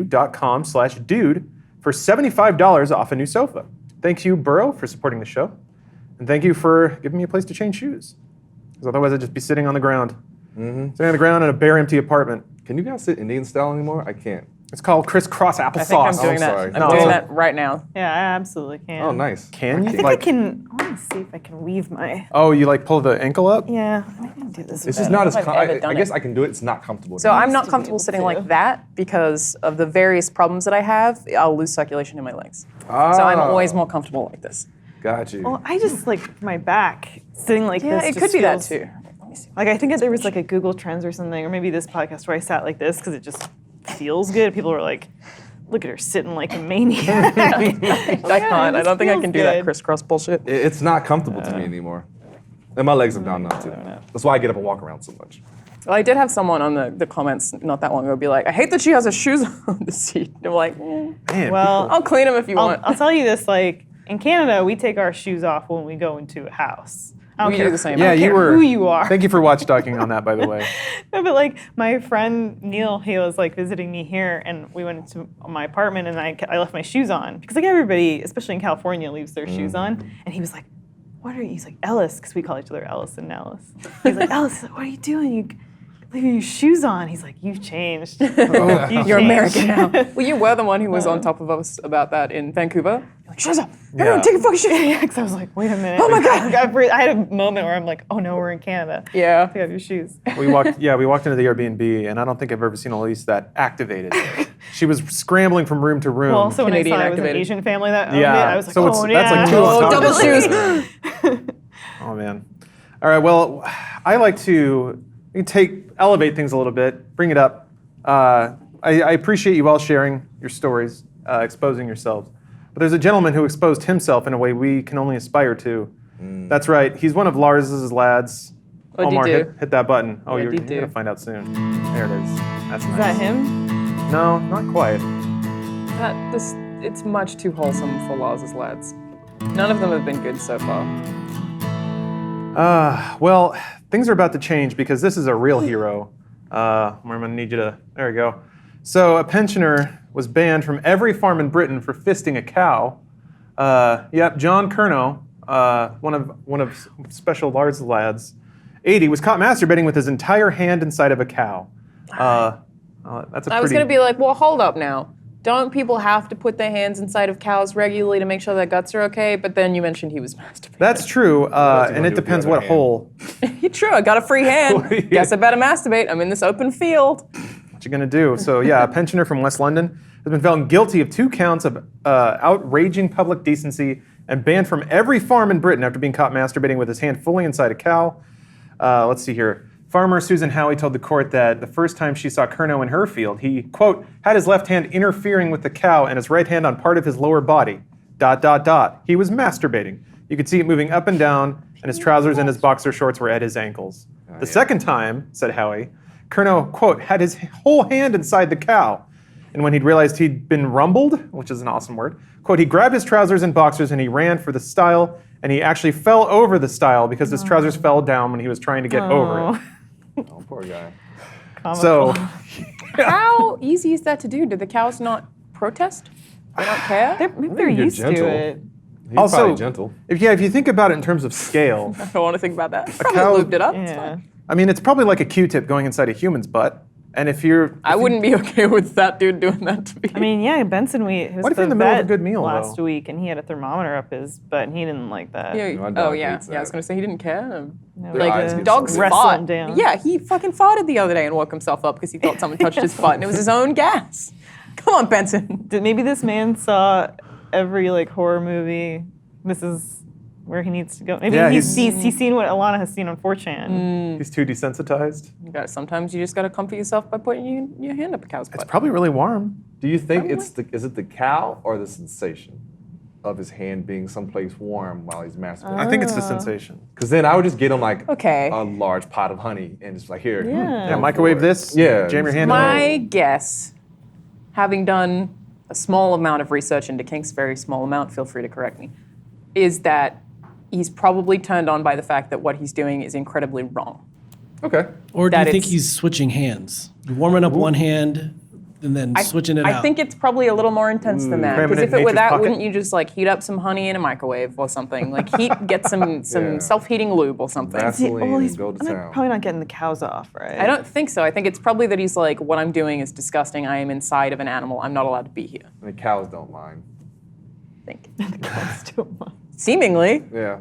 BURROW.com/dude for $75 off a new sofa. Thank you, Burrow, for supporting the show. And thank you for giving me a place to change shoes. Because otherwise I'd just be sitting on the ground. Sitting on the ground in a bare, empty apartment. Can you guys sit Indian style anymore? I can't. It's called crisscross I think I'm applesauce. doing that. sorry. I'm No. doing that right now. Yeah, I absolutely can. Oh, nice. Can you? I think Like, I can. I want to see if I can weave my. oh, you like pull the ankle up? Yeah, I can do this. It's with just that. not as. I've ever done I guess it. I can do it. It's not comfortable. So I'm used not to be comfortable able sitting to. like that because of the various problems that I have. I'll lose circulation in my legs. So I'm always more comfortable like this. Got you. Well, I just like my back sitting like Yeah, this. it just could be that feels- too. Let me see. Like I think there was like a Google Trends or something, or maybe this podcast where I sat like this because it just feels good. People were like, "Look at her sitting like a maniac." I can't. I don't think I can do that good. crisscross bullshit. It's not comfortable to me anymore. And my legs have gone numb too. That's why I get up and walk around so much. Well, I did have someone on the comments not that long ago be like, I hate that she has her shoes on the seat. And I'm like, Man, Well, I'll clean them if you I'll, want. I'll tell you this: like in Canada, we take our shoes off when we go into a house. I don't We care do the same. yeah, I don't you care were. who you are. Thank you for watchdogging on that, by the way. No, but like my friend Neil, he was like visiting me here, and we went into my apartment, and I left my shoes on because like everybody, especially in California, leaves their shoes on. And he was like, "What are you?" He's like, "Ellis," because we call each other Ellis and Nellis. He's like, "Ellis, what are you doing? You leaving your shoes on?" He's like, "You've changed. You're American now. Well, you were the one who was on top of us about that in Vancouver. You're like, shoes off. Everyone, Yeah. take your fucking shoes off. Yeah, because I was like, wait a minute. Oh my God. I had a moment where I'm like, oh no, we're in Canada. Yeah. You have your shoes. We walked into the Airbnb, and I don't think I've ever seen Elise that activated. She was scrambling from room to room. Well, also when I Canadian saw it was an activated. Asian family that owned Yeah, it, I was like, so it's- oh that's yeah. like two on Oh, top double of shoes. Oh man. All right. Well, I like to elevate things a little bit, bring it up. I appreciate you all sharing your stories, exposing yourselves. But there's a gentleman who exposed himself in a way we can only aspire to. That's right. He's one of Lars's lads. What'd you Omar, do? hit that button. Oh, you're What'd you gonna do? find out soon. There it is. That's nice. Is that him? No, not quite. It's much too wholesome for Lars's lads. None of them have been good so far. Well, things are about to change because this is a real hero. I'm gonna need you to. There we go. So a pensioner was banned from every farm in Britain for fisting a cow. Yep, John Curnow, one of Special Lar's lads, 80, was caught masturbating with his entire hand inside of a cow. That's a I was pretty. going to be like, well, hold up now. Don't people have to put their hands inside of cows regularly to make sure their guts are okay? But then you mentioned he was masturbating. That's true, and what it you would do depends with what the other hole. True, I got a free hand. Yeah. Guess I better masturbate. I'm in this open field. What you gonna do? So yeah, a pensioner from West London has been found guilty of 2 counts of outraging public decency and banned from every farm in Britain after being caught masturbating with his hand fully inside a cow. Let's see here. Farmer Susan Howie told the court that the first time she saw Curnow in her field, he, quote, had his left hand interfering with the cow and his right hand on part of his lower body. ... He was masturbating. You could see it moving up and down, and his trousers and his boxer shorts were at his ankles. The second time, said Howie, Curnow, quote, had his whole hand inside the cow. And when he'd realized he'd been rumbled, which is an awesome word, quote, he grabbed his trousers and boxers and he ran for the stile, and he actually fell over the stile because his trousers fell down when he was trying to get over it. Oh, poor guy. So, How easy is that to do? Did the cows not protest? They don't care? Maybe they're you're used gentle. to it. He's Also- probably gentle. if you think about it in terms of scale, I don't want to think about that. cow- Probably lubed it up. It's Yeah. fine. I mean, it's probably like a Q-tip going inside a human's butt. And if you're, I wouldn't be okay with that dude doing that to me. I mean, yeah, Benson, he was What if the you're in the middle of a vet good meal, last though? week, and he had a thermometer up his butt, and he didn't like that. yeah, My oh dog yeah, hates yeah. I was that. gonna say he didn't care. No, Their eyes Like get dogs so Wrestle fart. him down. Yeah, he fucking farted the other day and woke himself up because he thought someone touched his butt and it was his own gas. Come on, Benson. Maybe this man saw every like horror movie. This is where he needs to go. Maybe Yeah, he's seen what Alana has seen on 4chan. he's too desensitized. Sometimes you just gotta comfort yourself by putting your hand up a cow's butt. It's probably really warm. Do you think is it the cow or the sensation of his hand being someplace warm while he's masturbating? I think it's the sensation. Because then I would just get him like Okay. a large pot of honey and just like here. Yeah. Yeah, microwave this. Yeah. Jam your hand in My there. guess, having done a small amount of research into kinks, very small amount, feel free to correct me, is that he's probably turned on by the fact that what he's doing is incredibly wrong. Okay. Or do That you think it's- he's switching hands? You're warming up one hand, and then switching it out. I think it's probably a little more intense than that. Cramming Because it if in it were nature's that, pocket? wouldn't you just like heat up some honey in a microwave or something? Like get some Yeah. self-heating lube or something. Vaseline Well, and go to town. probably not getting the cows off, right? I don't think so. I think it's probably that he's like, what I'm doing is disgusting. I am inside of an animal. I'm not allowed to be here. I mean, cows don't mind. Think. Don't. Seemingly. Yeah.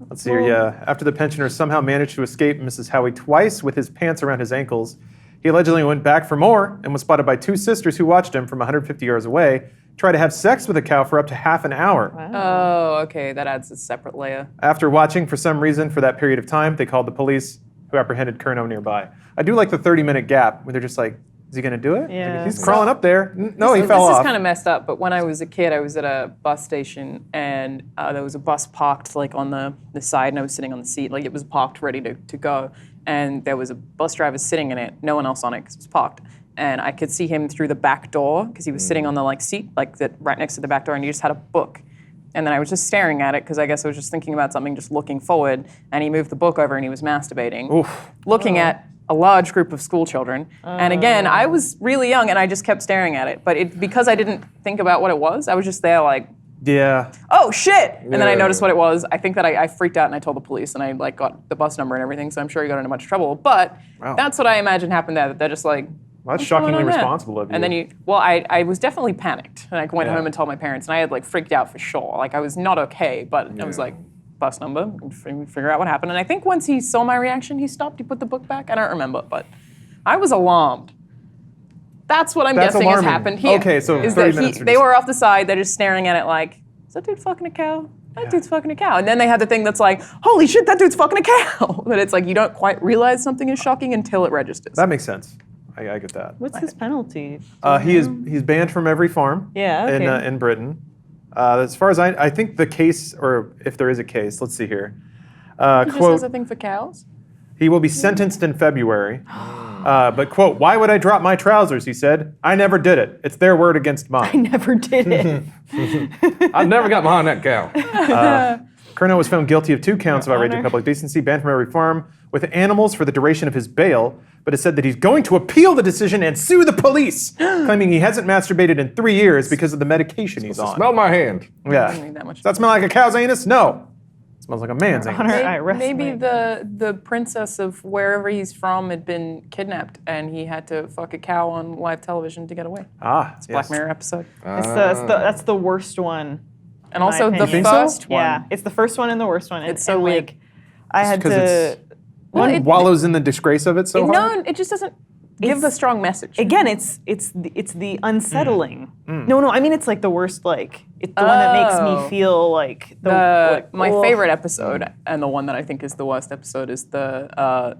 Let's see here. Yeah. After the pensioner somehow managed to escape Mrs. Howie twice with his pants around his ankles, he allegedly went back for more and was spotted by two sisters who watched him from 150 yards away try to have sex with a cow for up to half an hour. Oh, okay. That adds a separate layer. After watching for some reason for that period of time, they called the police, who apprehended Kerno nearby. I do like the 30-minute gap where they're just like, is he going to do it? Yeah. He's crawling up there. No, he fell This off. is kind of messed up, but when I was a kid, I was at a bus station, and there was a bus parked like on the side, and I was sitting on the seat. Like it was parked ready to go. And there was a bus driver sitting in it, no one else on it because it was parked. And I could see him through the back door because he was sitting on the like seat, like that right next to the back door, and he just had a book. And then I was just staring at it because I guess I was just thinking about something, just looking forward. And he moved the book over and he was masturbating, looking at a large group of school children. And again, I was really young and I just kept staring at it. But because I didn't think about what it was, I was just there like, Yeah. oh shit! And then I Yeah. noticed what it was. I think that I freaked out and I told the police and I like got the bus number and everything. So I'm sure he got into much trouble. But that's what I imagine happened there. That they're just like, Well, that's what's going shockingly on there? responsible of you. And then I was definitely panicked. And I went Yeah. home and told my parents, and I had like freaked out for sure. Like I was not okay, but I was like, bus number, and figure out what happened. And I think once he saw my reaction, he stopped. He put the book back. I don't remember, but I was alarmed. That's what I'm That's guessing alarming. has happened here. Okay, so is 30 that minutes are they just- were off the side. They're just staring at it like, is that dude fucking a cow? That dude's fucking a cow. And then they had the thing that's like, holy shit, that dude's fucking a cow. That it's like you don't quite realize something is shocking until it registers. That makes sense. I get that. What's his penalty? He's banned from every farm Yeah, okay. in Britain. As far as I think the case, or if there is a case, let's see here. He just Quote, has a thing for cows. he will be sentenced in February. But, quote, why would I drop my trousers, he said. I never did it. It's their word against I mine. never did it. I never got behind that cow. Kerno was found guilty of 2 counts of outraging Honor. public decency, banned from every farm with animals for the duration of his bail, but has said that he's going to appeal the decision and sue the police, claiming he hasn't masturbated in 3 years because of the medication he's on. Smell my hand. Yeah. Doesn't need that much. Does that smell like a cow's anus? No. It smells like a man's anus. Honor, I rest Maybe my- the princess of wherever he's from had been kidnapped and he had to fuck a cow on live television to get away. Ah, Black yes. Mirror episode. That's the worst one. And also the opinion. first one. Yeah, it's the first one and the worst one. It's so weird. Like, I had 'cause to. it's- Well, One it- wallows in the disgrace of it so hard. No, it just doesn't give a strong message. Again, it's the unsettling. No, I mean it's like the worst. Like it's the one that makes me feel like My ugh. favorite episode, and the one that I think is the worst episode, is the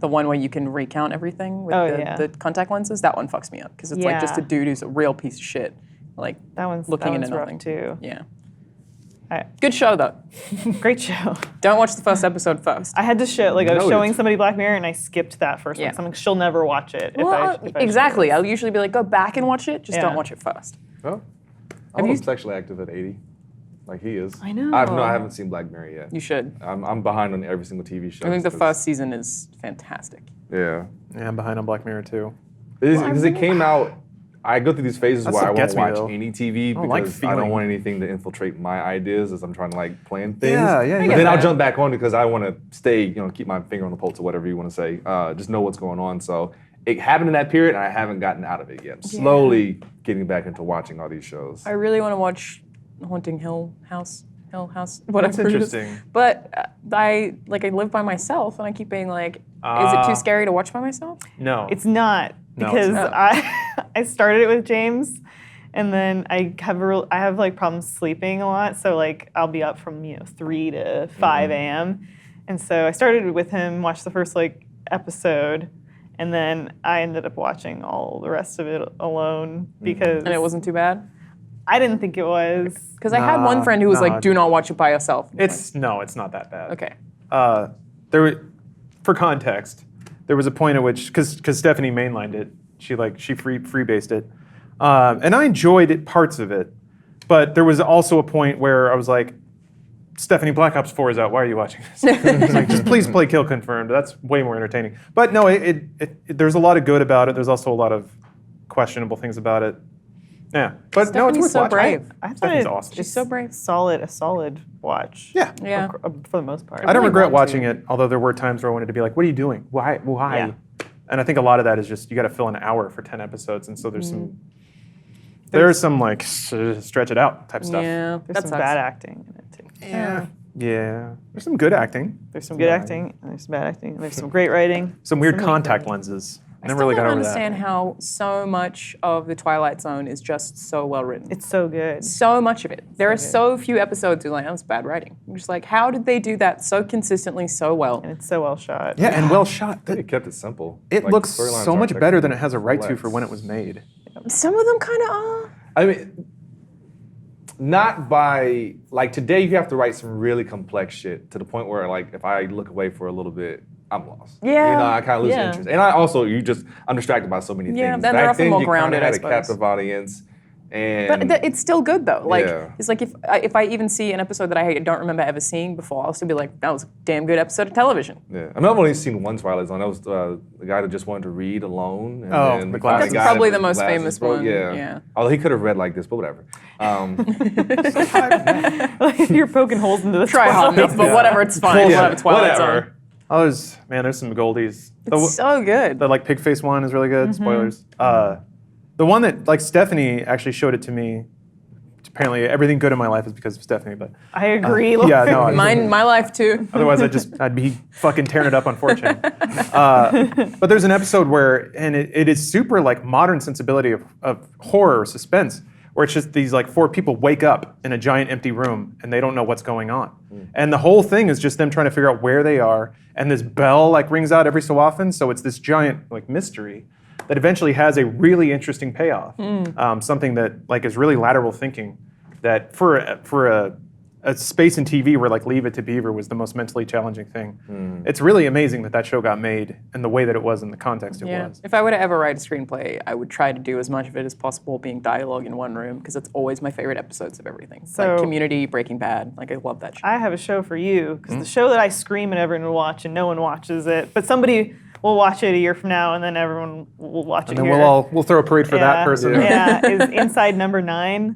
one where you can recount everything with the contact lenses. That one fucks me up because it's like just a Yeah. dude who's a real piece of shit, like That one's looking that into one's nothing. rough too. Yeah, I- good show though. Great show. Don't watch the first episode first. I had to show like I was Noted. showing somebody Black Mirror and I skipped that first Yeah. one. So I'm like, she'll never watch it. if I Exactly. I'll usually be like, go back and watch it. Just Yeah. don't watch it first. Oh. I'm you- sexually active at 80, like he is. I know. I haven't seen Black Mirror yet. You should. I'm behind on every single TV show. I think the because- first season is fantastic. Yeah. Yeah, I'm behind on Black Mirror too. Because it came out. I go through these phases That where I stuff won't gets me, watch though. any TV don't like because I don't feeling- want anything to infiltrate my ideas as I'm trying to like plan things. Yeah, yeah, But yeah. then I'll that. jump back on because I want to stay, keep my finger on the pulse or whatever you want to say. Just know what's going on. So it happened in that period, and I haven't gotten out of it yet. I'm slowly getting back into watching all these shows. I really want to watch Haunting Hill House, whatever. That's it is. interesting. But I live by myself, and I keep being like, is it too scary to watch by myself? No. It's not No, it's because not. I started it with James, and then I have like problems sleeping a lot. So like I'll be up from 3 to 5 a.m. And so I started with him, watched the first like episode, and then I ended up watching all the rest of it alone because And it wasn't too bad? I didn't think it was. Because I had one friend who was Nah. like, do not watch it by yourself. I'm it's not that bad. like, okay. For context, there was a point at which because Stephanie mainlined it, she freebased it, and I enjoyed parts of it, but there was also a point where I was like, Stephanie, Black Ops 4 is out. Why are you watching this? It's like, just please play Kill Confirmed. That's way more entertaining. But no, there's a lot of good about it. There's also a lot of questionable things about it. Yeah, but no, it's Stephanie's worth so watching. brave. I thought Stephanie's it- awesome. She's so brave. a solid watch. Yeah. Yeah. For the most part. I don't really regret want to. watching it, although there were times where I wanted to be like, what are you doing? Why? Yeah. And I think a lot of that is just you got to fill an hour for 10 episodes, and so there's Mm-hmm. some there's some like stretch it out type stuff. Yeah, There's that some sucks. bad acting in it too. Yeah. There's some good acting. There's some good acting, and there's some bad acting, and there's some great writing. Some weird weak contact writing. lenses. I Never still really got don't over understand that. how so much of the Twilight Zone is just so well written. It's so good. So much of it. There are good. so few episodes who are like, that was bad writing. I'm just like, how did they do that so consistently, so well? And it's so well shot. Yeah, and well shot. They kept it simple. It Like, looks the storylines so aren't much that better than it has a right to complex. for when it was made. Some of them kind of are. I mean, not by like today. You have to write some really complex shit to the point where like if I look away for a little bit, I'm lost. Yeah. You know, I kind of lose Yeah. interest. And I also I'm distracted by so many Yeah, things. then they're Back often then, more you kinda grounded, I had a suppose. captive audience, and But it's still good though. Like Yeah. it's like if I even see an episode that I don't remember ever seeing before, I'll still be like, that was a damn good episode of television. yeah. I mean, I've only seen one Twilight Zone. That was the guy that just wanted to read alone. And Oh, then the finally glasses. got That's probably it, the most glasses famous broke. one, yeah. Although he could have read like this, but whatever. You're poking holes into the Try hard enough, but whatever, it's fine. Yeah, Whatever, Twilight Zone. whatever. Oh, there's some goldies. It's so good. The like pig face one is really good. Spoilers. The one that like Stephanie actually showed it to me. Apparently, everything good in my life is because of Stephanie. But I agree. yeah, no. My life too. Otherwise, I'd be fucking tearing it up on 4chan. But there's an episode where, and it is super like modern sensibility of horror or suspense, where it's just these like 4 people wake up in a giant empty room and they don't know what's going on, and the whole thing is just them trying to figure out where they are, and this bell like rings out every so often, so it's this giant like mystery that eventually has a really interesting payoff, something that like is really lateral thinking. That for a space in TV where like Leave It to Beaver was the most mentally challenging thing. It's really amazing that show got made and the way that it was in the context it Yeah. was. If I were to ever write a screenplay, I would try to do as much of it as possible being dialogue in one room because it's always my favorite episodes of everything. So- like Community, Breaking Bad. Like I love that show. I have a show for you because the show that I scream and everyone will watch and no one watches it, but somebody will watch it a year from now and then everyone will watch And it then here. we'll throw a parade for that person. Yeah, is Inside Number 9,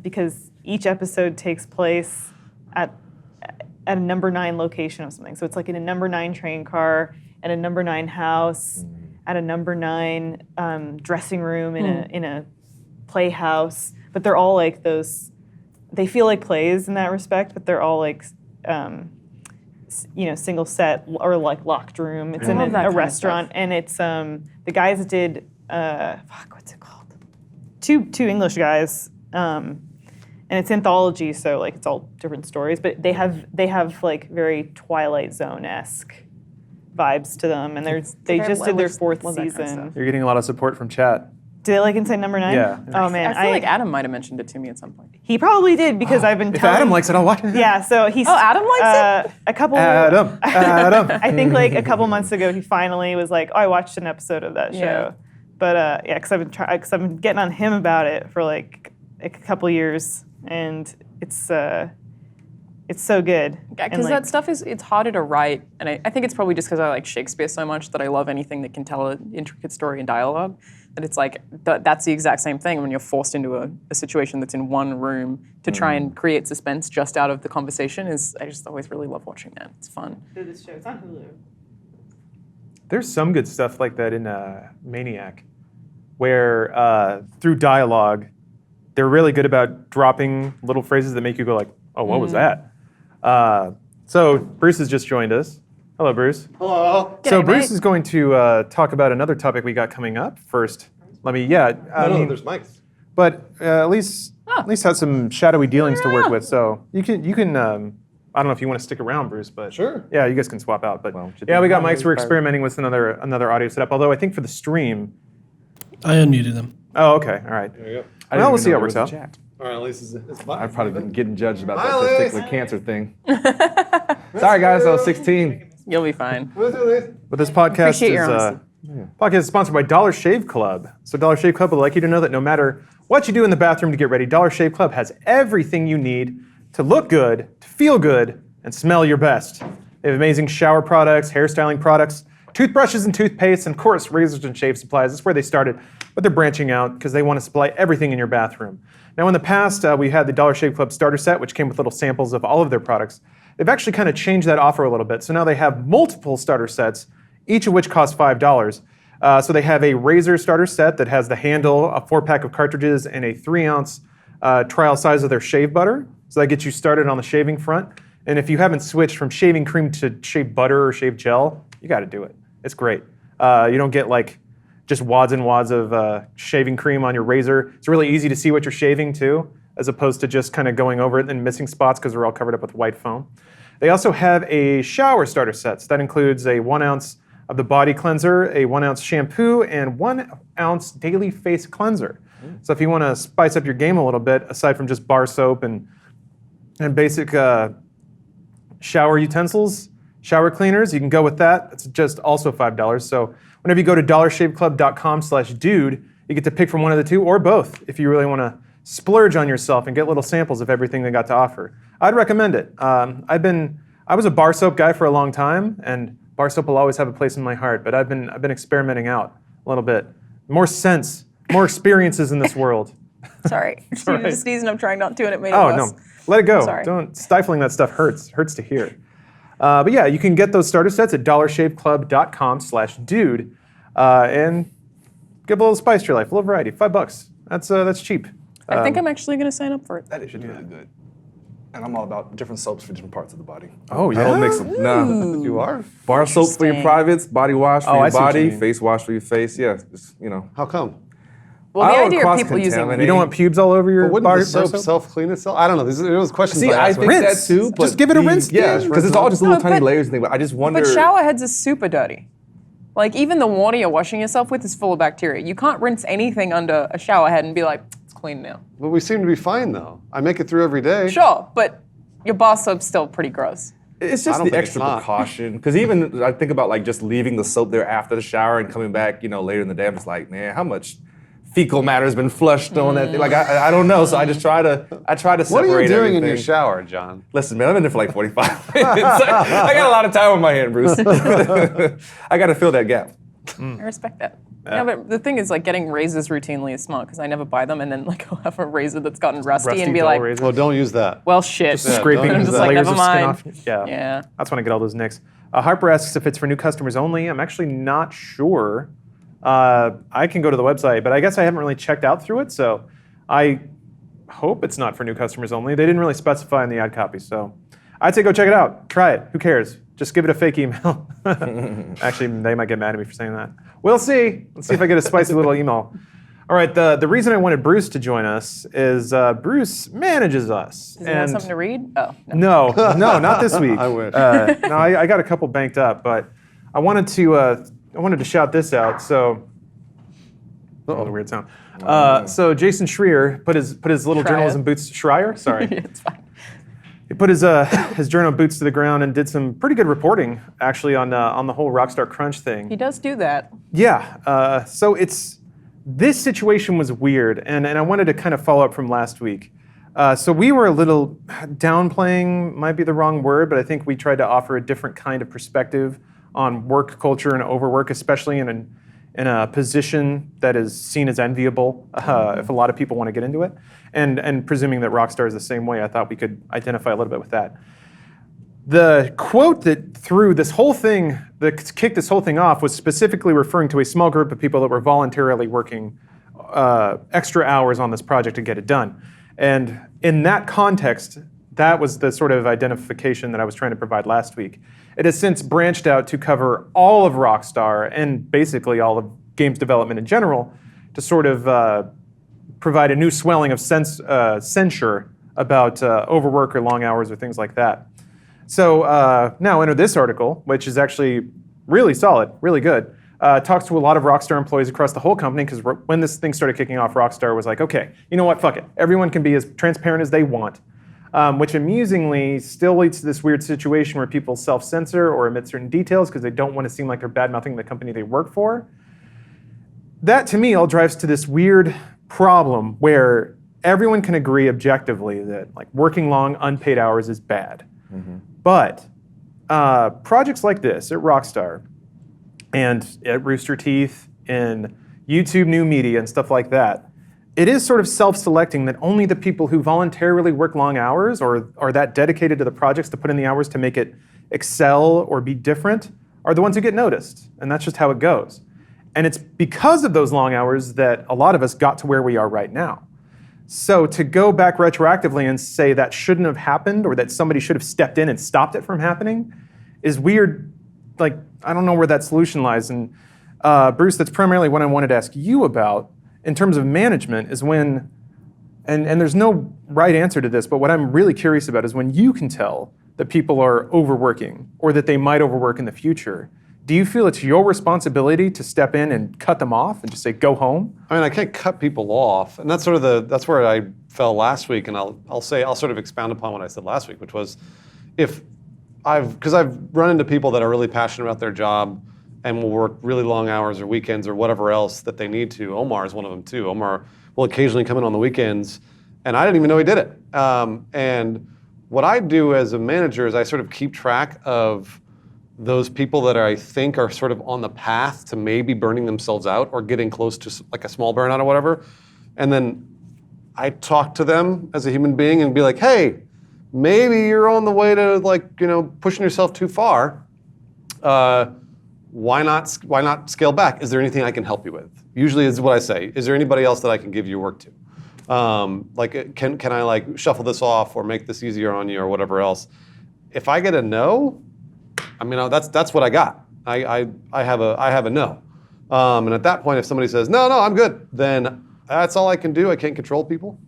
because each episode takes place at a number 9 location of something. So it's like in a number 9 train car, at a number 9 house, at a number 9 dressing room in a playhouse. But they're all like those. They feel like plays in that respect, but they're all like. Single set or like locked room. It's in love that kind a of restaurant, stuff. and it's the guys that did what's it called? Two English guys, and it's anthology, so like it's all different stories. But they have like very Twilight Zone-esque vibes to them, and they I just did their love 4th that kind of season. stuff. You're getting a lot of support from chat. Do they like Inside Number 9? Yeah. Oh man, I feel like Adam might have mentioned it to me at some point. he probably did because I've been If telling. Adam likes it, I'll watch it. Yeah, so he's. Oh, Adam likes it? A couple. Adam. I think like a couple months ago, he finally was like, "Oh, I watched an episode of that show." Yeah. But yeah, because I've been getting on him about it for like a couple years, and it's so good. Because that stuff it's harder to write, and I think it's probably just because I like Shakespeare so much that I love anything that can tell an intricate story in dialogue. That it's like that's the exact same thing when you're forced into a situation that's in one room to try and create suspense just out of the conversation. I just always really love watching that. It's fun. This show, it's on Hulu. There's some good stuff like that in Maniac, where through dialogue, they're really good about dropping little phrases that make you go like, "Oh, what was that?" So Bruce has just joined us. Hello, Bruce. Hello. So G'day, Bruce mate. is going to talk about another topic we got coming up. First, I No, mean, there's mics. but at least had some shadowy dealings to work with. So you can. I don't know if you want to stick around, Bruce, but Sure. Yeah, you guys can swap out. But Well, yeah, we got mics. We're experimenting with another audio setup. Although I think for the stream. I unmuted them. Oh, okay, all right. There you go. I Well, didn't we'll even see know how it there works was a out. chat. All right, at least it's fine. I've probably been getting judged about Hi, that Liz. testicular cancer thing. Sorry, guys, I was 16. You'll be fine. Let's do this. But this podcast Appreciate your honesty. is sponsored by Dollar Shave Club. So Dollar Shave Club would like you to know that no matter what you do in the bathroom to get ready, Dollar Shave Club has everything you need to look good, to feel good, and smell your best. They have amazing shower products, hairstyling products, toothbrushes and toothpaste, and of course, razors and shave supplies. That's where they started, but they're branching out because they want to supply everything in your bathroom. Now, in the past, we had the Dollar Shave Club starter set, which came with little samples of all of their products. They've actually kind of changed that offer a little bit. So now they have multiple starter sets, each of which cost $5. So they have a razor starter set that has the handle, a 4-pack of cartridges, and a 3-ounce trial size of their shave butter. So that gets you started on the shaving front. And if you haven't switched from shaving cream to shave butter or shave gel, you got to do it. It's great. You don't get like just wads and wads of shaving cream on your razor. It's really easy to see what you're shaving too, as opposed to just kind of going over it and missing spots because they're all covered up with white foam. They also have a shower starter set. So that includes a 1 ounce of the body cleanser, a 1 ounce shampoo, and 1 ounce daily face cleanser. So if you want to spice up your game a little bit, aside from just bar soap and basic shower utensils, shower cleaners, you can go with that. It's just also $5. So whenever you go to dollarshaveclub.com/dude, you get to pick from one of the two or both if you really want to splurge on yourself and get little samples of everything they got to offer. I'd recommend it. I was a bar soap guy for a long time, and bar soap will always have a place in my heart, but I've been experimenting out a little bit. More sense, more experiences in this world. Sorry. You just sneezed and I'm trying not to, and it made it Oh, worse. no. Let it go. Sorry. Don't, stifling that stuff hurts to hear. But yeah, you can get those starter sets at dollarshaveclub.com/dude and give a little spice to your life, a little variety. $5. That's cheap. I think I'm actually going to sign up for it. That is really good. And I'm all about different soaps for different parts of the body. Oh, yeah. I don't mix them. No. You are? Bar soap for your Interesting. privates, body wash for I your see what you body, mean. face wash for your face. Yeah, just, How come? Well, I the don't idea of people using cross-contaminate. You don't want pubes all over your But wouldn't bar the soap soap? self-clean itself? I don't know. It was questions See, I I asked. think Rinse. that too. But Just give it a rinse, Yeah, dude. because it's all just little No, tiny but- layers and things. But I just wonder. But shower heads are super dirty. Like, even the water you're washing yourself with is full of bacteria. You can't rinse anything under a shower head and be like, it's clean now. But we seem to be fine, though. I make it through every day. Sure, but your bar soap's still pretty gross. It's I just don't the think it's extra not. precaution. Because even I think about like just leaving the soap there after the shower and coming back, later in the day. I'm just like, man, how much fecal matter has been flushed on that thing? Like I don't know. So I just try to separate What are you doing in your everything. shower, John? Listen, man, I've been there for like 45 minutes. I got a lot of time on my hand, Bruce. I got to fill that gap. I respect that. Yeah, but the thing is, like, getting razors routinely is smart because I never buy them, and then like I'll have a razor that's gotten rusty and be dull like, razor. Well, don't use that. well, shit. Scraping don't I'm use just that. like, layers never of skin mind. off. Yeah. Yeah. That's when I get all those nicks. Harper asks if it's for new customers only. I'm actually not sure. I can go to the website, but I guess I haven't really checked out through it, so I hope it's not for new customers only. They didn't really specify in the ad copy, so I'd say go check it out. Try it. Who cares? Just give it a fake email. Actually, they might get mad at me for saying that. We'll see. Let's see if I get a spicy little email. All right, the reason I wanted Bruce to join us is Bruce manages us. Does he have something to read? Oh, no. No, not this week. I wish. No, I got a couple banked up, but I wanted to shout this out. So, that was a weird sound. So Jason Schreier put his little Schreier. journalism boots. Schreier, sorry. It's fine. He put his journal boots to the ground and did some pretty good reporting, actually, on the whole Rockstar Crunch thing. He does do that. Yeah. So this situation was weird, and I wanted to kind of follow up from last week. So we were a little downplaying, might be the wrong word, but I think we tried to offer a different kind of perspective on work culture and overwork, especially in a position that is seen as enviable if a lot of people want to get into it. And presuming that Rockstar is the same way, I thought we could identify a little bit with that. The quote that kicked this whole thing off was specifically referring to a small group of people that were voluntarily working extra hours on this project to get it done. And in that context, that was the sort of identification that I was trying to provide last week. It has since branched out to cover all of Rockstar and basically all of games development in general to sort of provide a new swelling of censure about overwork or long hours or things like that. So now enter this article, which is actually really solid, really good. Talks to a lot of Rockstar employees across the whole company, because when this thing started kicking off, Rockstar was like, okay, you know what, fuck it. Everyone can be as transparent as they want, which amusingly still leads to this weird situation where people self-censor or omit certain details because they don't want to seem like they're bad-mouthing the company they work for. That, to me, all drives to this weird problem where everyone can agree objectively that like working long, unpaid hours is bad. Mm-hmm. But projects like this at Rockstar and at Rooster Teeth, in YouTube New Media and stuff like that, it is sort of self-selecting that only the people who voluntarily work long hours or are that dedicated to the projects to put in the hours to make it excel or be different are the ones who get noticed. And that's just how it goes. And it's because of those long hours that a lot of us got to where we are right now. So to go back retroactively and say that shouldn't have happened or that somebody should have stepped in and stopped it from happening is weird. Like, I don't know where that solution lies. And Bruce, that's primarily what I wanted to ask you about in terms of management is when, and there's no right answer to this, but what I'm really curious about is when you can tell that people are overworking or that they might overwork in the future, do you feel it's your responsibility to step in and cut them off and just say, go home? I mean, I can't cut people off, and that's sort of that's where I fell last week. And I'll sort of expound upon what I said last week, which was, because I've run into people that are really passionate about their job and will work really long hours or weekends or whatever else that they need to. Omar is one of them too. Omar will occasionally come in on the weekends, and I didn't even know he did it. And what I do as a manager is I sort of keep track of those people that I think are sort of on the path to maybe burning themselves out or getting close to like a small burnout or whatever. And then I talk to them as a human being and be like, hey, maybe you're on the way to pushing yourself too far. Why not scale back? Is there anything I can help you with? Usually is what I say. Is there anybody else that I can give you work to? Can I shuffle this off or make this easier on you or whatever else? If I get a no, I mean, that's what I got. I have a no. And at that point, if somebody says, no, I'm good, then that's all I can do. I can't control people.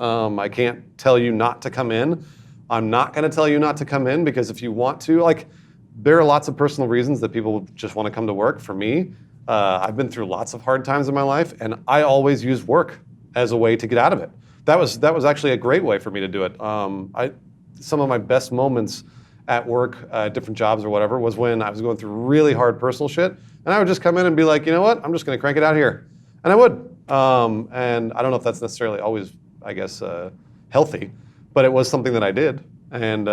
I can't tell you not to come in. I'm not going to tell you not to come in because if you want to, there are lots of personal reasons that people just want to come to work. For me, I've been through lots of hard times in my life, and I always use work as a way to get out of it. That was actually a great way for me to do it. Some of my best moments at work, different jobs or whatever, was when I was going through really hard personal shit, and I would just come in and be like, you know what, I'm just going to crank it out here, and I would. And I don't know if that's necessarily always, I guess, healthy, but it was something that I did. And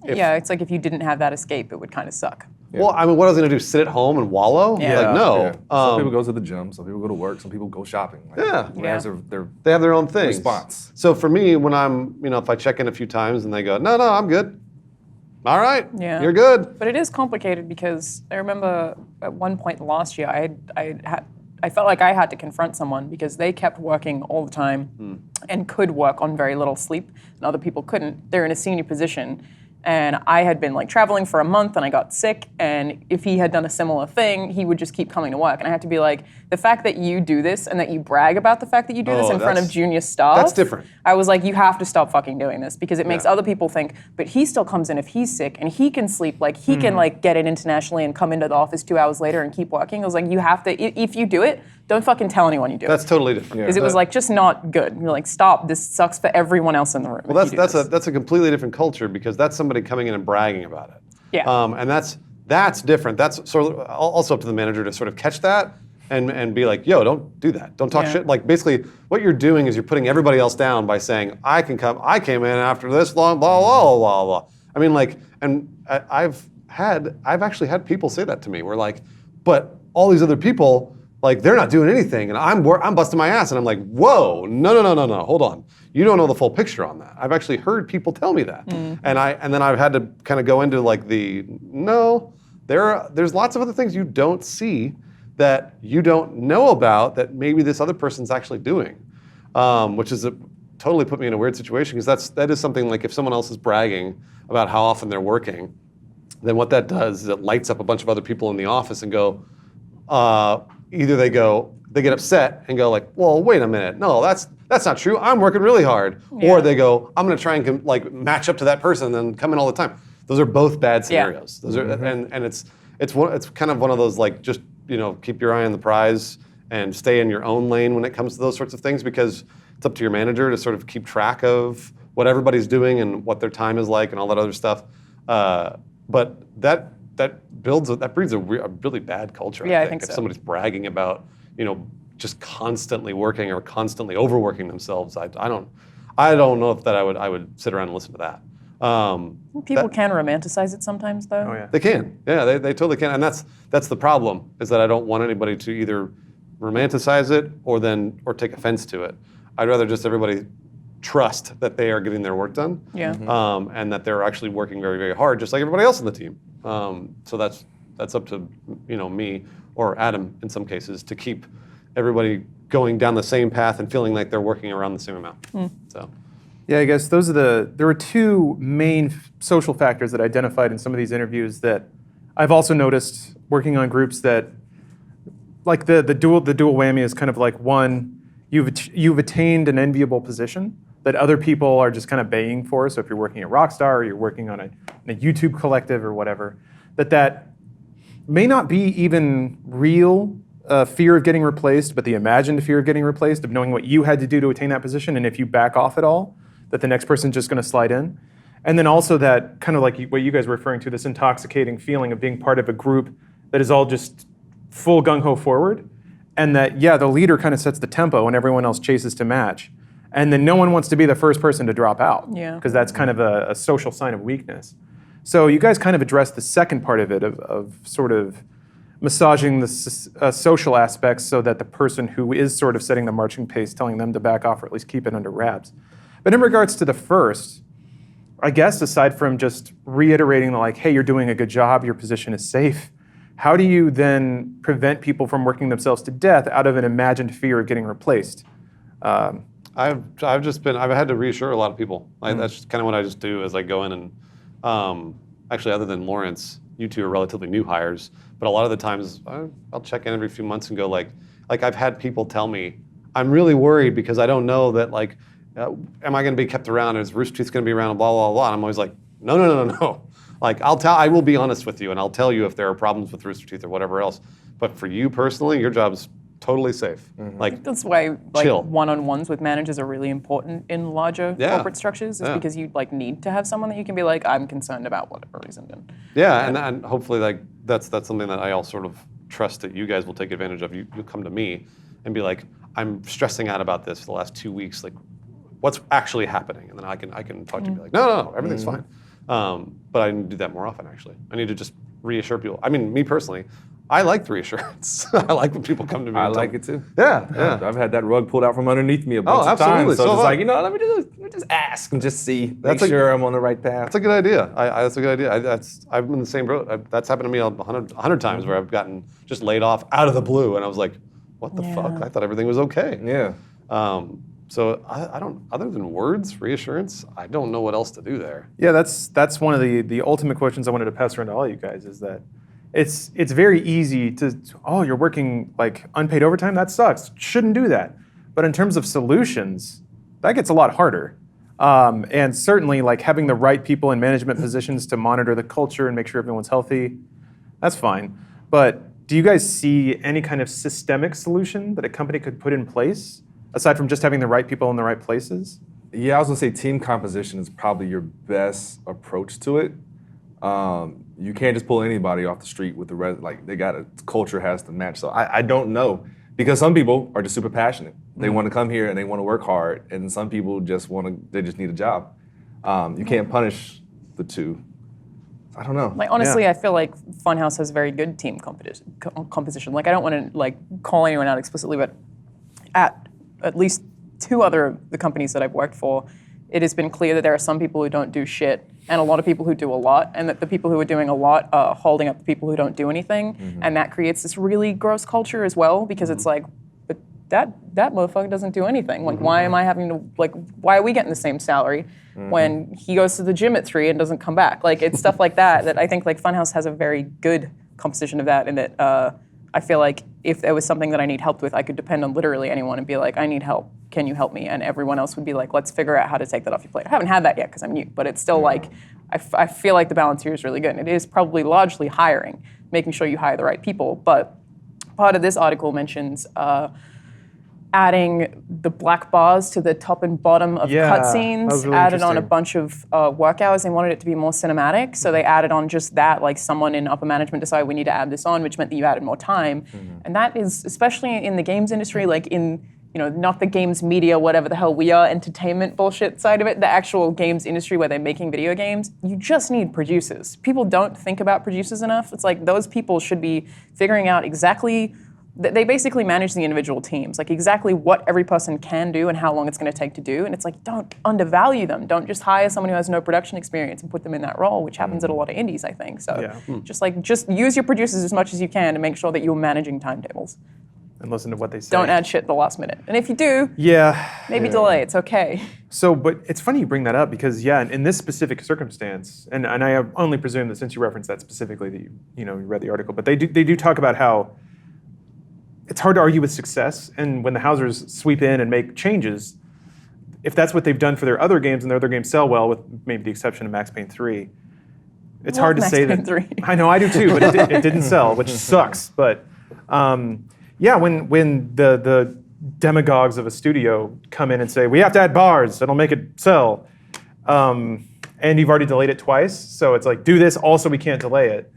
it's like if you didn't have that escape, it would kind of suck. Yeah. Well, I mean, what I was going to do, sit at home and wallow? Yeah. No. Yeah. Some people go to the gym, some people go to work, some people go shopping. Everyone has their They have their own things. response. So for me, when if I check in a few times and they go, no, I'm good. All right, you're good. But it is complicated because I remember at one point last year, I felt like I had to confront someone because they kept working all the time and could work on very little sleep, and other people couldn't. They're in a senior position. And I had been traveling for a month and I got sick, and if he had done a similar thing, he would just keep coming to work. And I had to be like, the fact that you do this and that you brag about the fact that you do this in front of junior staff. That's different. I was like, you have to stop fucking doing this because it makes other people think, but he still comes in if he's sick and he can sleep, he can get it internationally and come into the office 2 hours later and keep working. I was like, you have to, if you do it, don't fucking tell anyone you do it. That's totally different. Because it was just not good. You're like, stop, this sucks for everyone else in the room. Well, that's a completely different culture because that's somebody coming in and bragging about it. Yeah. And that's different. That's sort of also up to the manager to sort of catch that and be like, yo, don't do that. Don't talk shit. Basically, what you're doing is you're putting everybody else down by saying, I can come. I came in after this long, blah blah blah blah. I mean, and I've actually had people say that to me. Where but all these other people. They're not doing anything, and I'm busting my ass, and I'm like, whoa, no, hold on. You don't know the full picture on that. I've actually heard people tell me that, and then I've had to kind of go into there's lots of other things you don't see that you don't know about that maybe this other person's actually doing, which is totally put me in a weird situation because that is something if someone else is bragging about how often they're working, then what that does is it lights up a bunch of other people in the office and go. Either they get upset and go well, wait a minute, no, that's not true. I'm working really hard. Yeah. Or they go, I'm going to try and match up to that person and then come in all the time. Those are both bad scenarios. Those are and it's kind of one of those just keep your eye on the prize and stay in your own lane when it comes to those sorts of things because it's up to your manager to sort of keep track of what everybody's doing and what their time is like and all that other stuff. But that breeds a really bad culture. Yeah, I think if somebody's bragging about just constantly working or constantly overworking themselves, I don't know if that I would sit around and listen to that. People can romanticize it sometimes, though. Oh yeah. They can. Yeah, they totally can. And that's the problem, is that I don't want anybody to either romanticize it or take offense to it. I'd rather just everybody trust that they are getting their work done. Yeah. And that they're actually working very, very hard, just like everybody else in the team. So that's up to me or Adam in some cases to keep everybody going down the same path and feeling like they're working around the same amount. So. Yeah, I guess there were two main social factors that I identified in some of these interviews that I've also noticed working on groups that, like the dual whammy is kind of like, one, you've attained an enviable position that other people are just kind of baying for. So if you're working at Rockstar or you're working on a YouTube collective or whatever, that may not be even real fear of getting replaced, but the imagined fear of getting replaced, of knowing what you had to do to attain that position, and if you back off at all, that the next person's just going to slide in. And then also that kind of like what you guys were referring to, this intoxicating feeling of being part of a group that is all just full gung-ho forward, and that, yeah, the leader kind of sets the tempo and everyone else chases to match. And then no one wants to be the first person to drop out, because that's kind of a social sign of weakness. So you guys kind of addressed the second part of it, of sort of massaging the social aspects so that the person who is sort of setting the marching pace, telling them to back off or at least keep it under wraps. But in regards to the first, I guess aside from just reiterating the like, hey, you're doing a good job, your position is safe, how do you then prevent people from working themselves to death out of an imagined fear of getting replaced? I've had to reassure a lot of people. That's just kind of what I just do, is I go in and, actually other than Lawrence, you two are relatively new hires, but a lot of the times I'll check in every few months and go like I've had people tell me, I'm really worried because I don't know that am I going to be kept around? Is Rooster Teeth going to be around? Blah blah blah. And I'm always like, no. Like I will be honest with you, and I'll tell you if there are problems with Rooster Teeth or whatever else. But for you personally, your job's totally safe. Like That's why chill. one-on-ones with managers are really important in larger corporate structures, is because you need to have someone that you can be like, I'm concerned about whatever reason. And hopefully that's something that I all sort of trust that you guys will take advantage of. You'll come to me and be like, I'm stressing out about this for the last 2 weeks. Like, what's actually happening? And then I can talk to you and be like, no, everything's fine. But I need to do that more often, actually. I need to just reassure people. I mean, me personally, I like the reassurance. I like when people come to me. I like it too. Yeah. I've had that rug pulled out from underneath me a bunch of absolutely. times. So So it's have I. like, let me just ask and just see, make That's sure I'm on the right path. That's a good idea. That's a good idea. I've been in the same boat. That's happened to me 100 times where I've gotten just laid off out of the blue, and I was like, what the fuck? I thought everything was okay. Yeah. So I don't, other than words, reassurance, I don't know what else to do there. Yeah, that's one of the ultimate questions I wanted to pass around to all you guys, is that it's very easy to, you're working like unpaid overtime? That sucks. Shouldn't do that. But in terms of solutions, that gets a lot harder. And certainly like having the right people in management positions to monitor the culture and make sure everyone's healthy, that's fine. But do you guys see any kind of systemic solution that a company could put in place, aside from just having the right people in the right places? Yeah, I was gonna say team composition is probably your best approach to it. You can't just pull anybody off the street with the rest. Like culture has to match. So I don't know, because some people are just super passionate. They want to come here and they want to work hard, and some people they just need a job. You can't punish the two. I don't know. Like honestly, I feel like Funhaus has very good team composition. Like I don't want to call anyone out explicitly, but at least two other of the companies that I've worked for, it has been clear that there are some people who don't do shit and a lot of people who do a lot, and that the people who are doing a lot are holding up the people who don't do anything, and that creates this really gross culture as well, because it's like, but that motherfucker doesn't do anything. Like, why am I having to, why are we getting the same salary when he goes to the gym at 3 and doesn't come back? Like, it's stuff like that I think Funhaus has a very good composition of that, and that I feel like if there was something that I need help with, I could depend on literally anyone and be like, I need help. Can you help me? And everyone else would be like, let's figure out how to take that off your plate. I haven't had that yet because I'm new, but it's still I feel like the balance here is really good. And it is probably largely hiring, making sure you hire the right people. But part of this article mentions adding the black bars to the top and bottom of cutscenes, really added on a interesting. bunch of work hours. They wanted it to be more cinematic, so they added on just that, like someone in upper management decided we need to add this on, which meant that you added more time. And that is, especially in the games industry, like in not the games media, whatever the hell we are, entertainment bullshit side of it, the actual games industry where they're making video games, you just need producers. People don't think about producers enough. It's like those people should be figuring out exactly, they basically manage the individual teams, like exactly what every person can do and how long it's going to take to do. And it's like, don't undervalue them. Don't just hire someone who has no production experience and put them in that role, which happens at a lot of indies, I think. So just use your producers as much as you can to make sure that you're managing timetables. And listen to what they say. Don't add shit at the last minute. And if you do, maybe delay. It's okay. So, but it's funny you bring that up because, in this specific circumstance, and I only presume that since you referenced that specifically that you read the article, but they do talk about how it's hard to argue with success, and when the Housers sweep in and make changes, if that's what they've done for their other games and their other games sell well, with maybe the exception of Max Payne 3, it's hard to say that. Max Payne 3. I know, I do too, but it didn't sell, which sucks. But when the demagogues of a studio come in and say, we have to add bars, it'll make it sell, and you've already delayed it twice, so it's like, do this, also we can't delay it.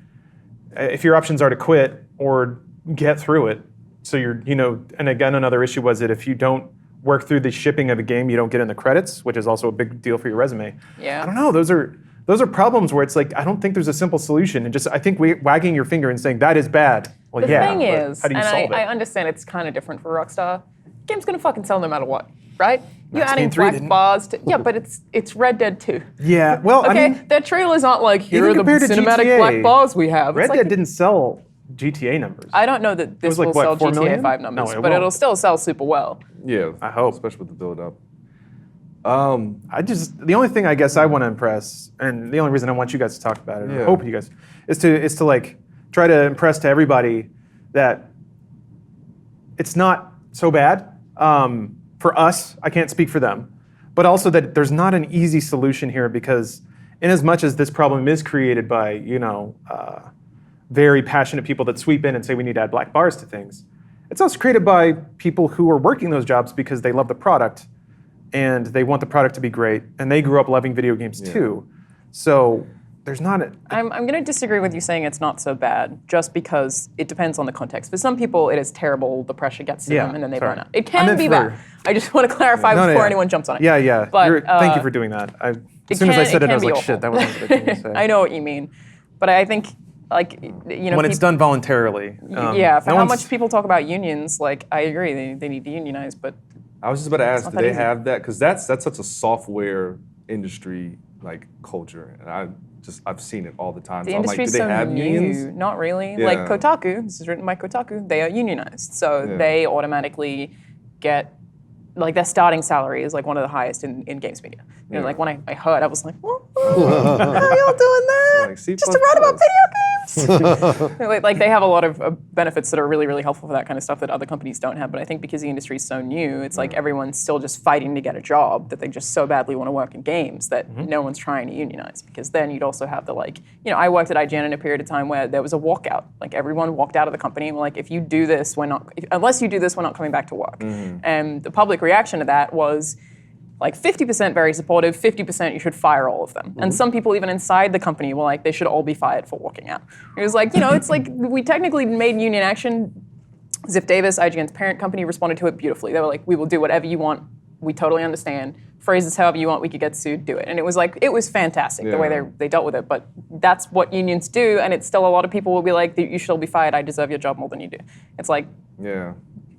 If your options are to quit or get through it, so and again, another issue was that if you don't work through the shipping of a game, you don't get in the credits, which is also a big deal for your resume. Yeah. I don't know, those are problems where it's like, I don't think there's a simple solution, and just, I think wagging your finger and saying, that is bad. Well, The thing but is, how do you and solve it? I understand it's kind of different for Rockstar, game's gonna fucking sell no matter what, right? You're Max adding Payne 3 black didn't. bars to, but it's Red Dead 2. Yeah, well, Okay, I mean, their trailers aren't like, here even are the compared to cinematic GTA, black bars we have. Red It's like Dead didn't sell GTA numbers. I don't know that this was like, will what, sell 4 GTA million? 5 numbers, No, it but won't. it'll still sell super well. Yeah, I hope. especially with the build up. The only thing I guess I want to impress, and the only reason I want you guys to talk about it, and I Yeah. hope you guys, is to like try to impress to everybody that it's not so bad. For us, I can't speak for them, but also that there's not an easy solution here, because in as much as this problem is created by very passionate people that sweep in and say we need to add black bars to things, it's also created by people who are working those jobs because they love the product and they want the product to be great, and they grew up loving video games too. So there's not a... I'm going to disagree with you saying it's not so bad, just because it depends on the context. For some people, it is terrible, the pressure gets to them, and then they burn out. It can be bad. I just want to clarify before anyone jumps on it. Yeah. But, thank you for doing that. As soon as I said it, I was like, awful. shit, that wasn't a good thing to say. I know what you mean. But I think, when it's done voluntarily. For no how one's- much people talk about unions, I agree, they need to unionize, but I was just about to ask, not do that they easy. have that? Because that's such a software industry culture, and I've seen it all the time. the So I'm like, do industry's they so have new. unions? Not really. Yeah. Like Kotaku, this is written by Kotaku, they are unionized. So Yeah. they automatically get, their starting salary is one of the highest in games media. Yeah. When I heard, I was like, how are y'all doing that? Like, C++. Just to write about video games? They have a lot of benefits that are really, really helpful for that kind of stuff that other companies don't have. But I think because the industry is so new, it's like everyone's still just fighting to get a job, that they just so badly want to work in games that no one's trying to unionize. Because then you'd also have I worked at IGN in a period of time where there was a walkout. Everyone walked out of the company and were like, if you do this, unless you do this, we're not coming back to work. And the public reaction to that was, 50% very supportive, 50% you should fire all of them. And some people even inside the company were like, they should all be fired for walking out. It was it's we technically made union action. Ziff Davis, IGN's parent company, responded to it beautifully. They were like, we will do whatever you want. We totally understand. Phrase this however you want. We could get sued, do it. And it was fantastic the way they dealt with it. But that's what unions do. And it's still a lot of people will be like, you should all be fired. I deserve your job more than you do. It's like, Yeah.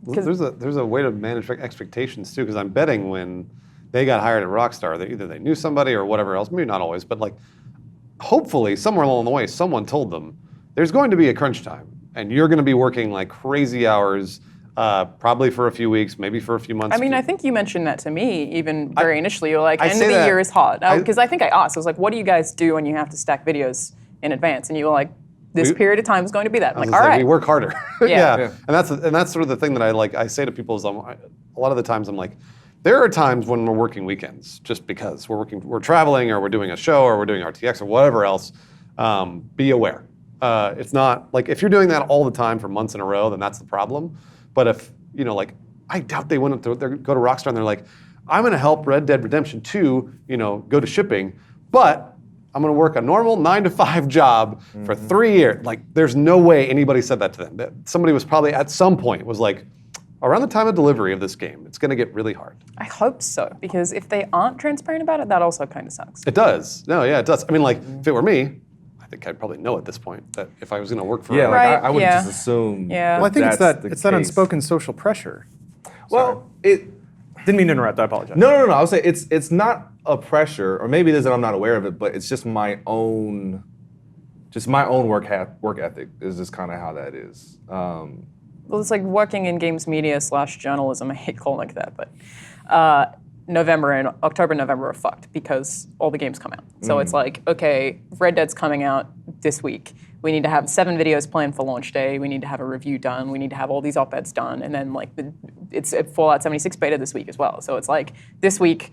There's a way to manage expectations too, because I'm betting when they got hired at Rockstar, either they knew somebody or whatever else, maybe not always, but hopefully somewhere along the way someone told them there's going to be a crunch time and you're going to be working crazy hours, probably for a few weeks, maybe for a few months. I think you mentioned that to me even very initially. You're like, I end say of the that- year is hard. I- Because I think I asked, I was like, what do you guys do when you have to stack videos in advance? And you were like, this We- period of time is going to be that. I'm I was like, gonna all say, right. we work harder. Yeah. And that's sort of the thing that I say to people is a lot of the times I'm like, there are times when we're working weekends just because we're traveling or we're doing a show or we're doing RTX or whatever else. Be aware. It's not if you're doing that all the time for months in a row, then that's the problem. But if I doubt they went to go to Rockstar and they're like, I'm going to help Red Dead Redemption 2, go to shipping, but I'm going to work a normal 9-to-5 job for 3 years. There's no way anybody said that to them. Somebody was probably at some point was like, around the time of delivery of this game, it's going to get really hard. I hope so, because if they aren't transparent about it, that also kind of sucks. It does. No, yeah, it does. I mean, like, if it were me, I think I'd probably know at this point that if I was going to work for Yeah, a- like Right, I would yeah. just assume. Yeah. Well, I think it's that's that the it's that case. unspoken social pressure. Well, it. Didn't mean to interrupt. I apologize. No. I would say it's not a pressure, or maybe it is that I'm not aware of it, but it's just my own work ethic is just kind of how that is. Well, it's like working in games media / journalism. I hate calling it that, but October, November are fucked because all the games come out. So it's like, okay, Red Dead's coming out this week. We need to have 7 videos planned for launch day. We need to have a review done. We need to have all these op-eds done. And then it's Fallout 76 beta this week as well. So it's like this week,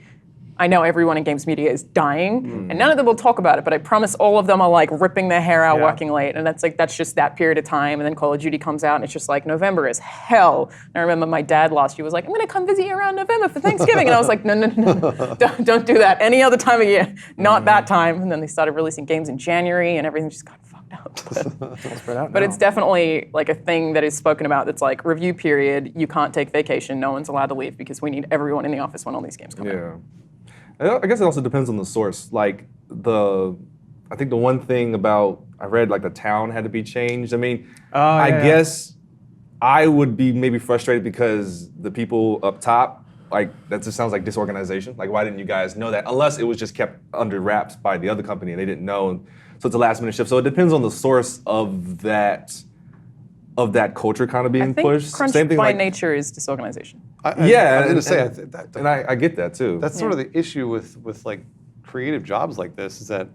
I know everyone in games media is dying, and none of them will talk about it, but I promise all of them are like ripping their hair out Yeah. working late, and that's just that period of time, and then Call of Duty comes out, and it's just like, November is hell. And I remember my dad last year was like, I'm gonna come visit you around November for Thanksgiving, and I was like, no, don't do that. Any other time of year, not that time. And then they started releasing games in January, and everything just got fucked up. But it's definitely like a thing that is spoken about that's like, review period, you can't take vacation, no one's allowed to leave because we need everyone in the office when all these games come out. Yeah. I guess it also depends on the source. Like I think the one thing about I read like the town had to be changed. I mean, I guess I would be maybe frustrated because the people up top, like that just sounds like disorganization. Like why didn't you guys know that? Unless it was just kept under wraps by the other company and they didn't know. And so it's a last minute shift. So it depends on the source of that culture kind of being I think pushed. crunch Same thing by like nature is disorganization. yeah, I was going to and- say, and- I think that, and I get that too. that's sort of the issue with like creative jobs like this is that,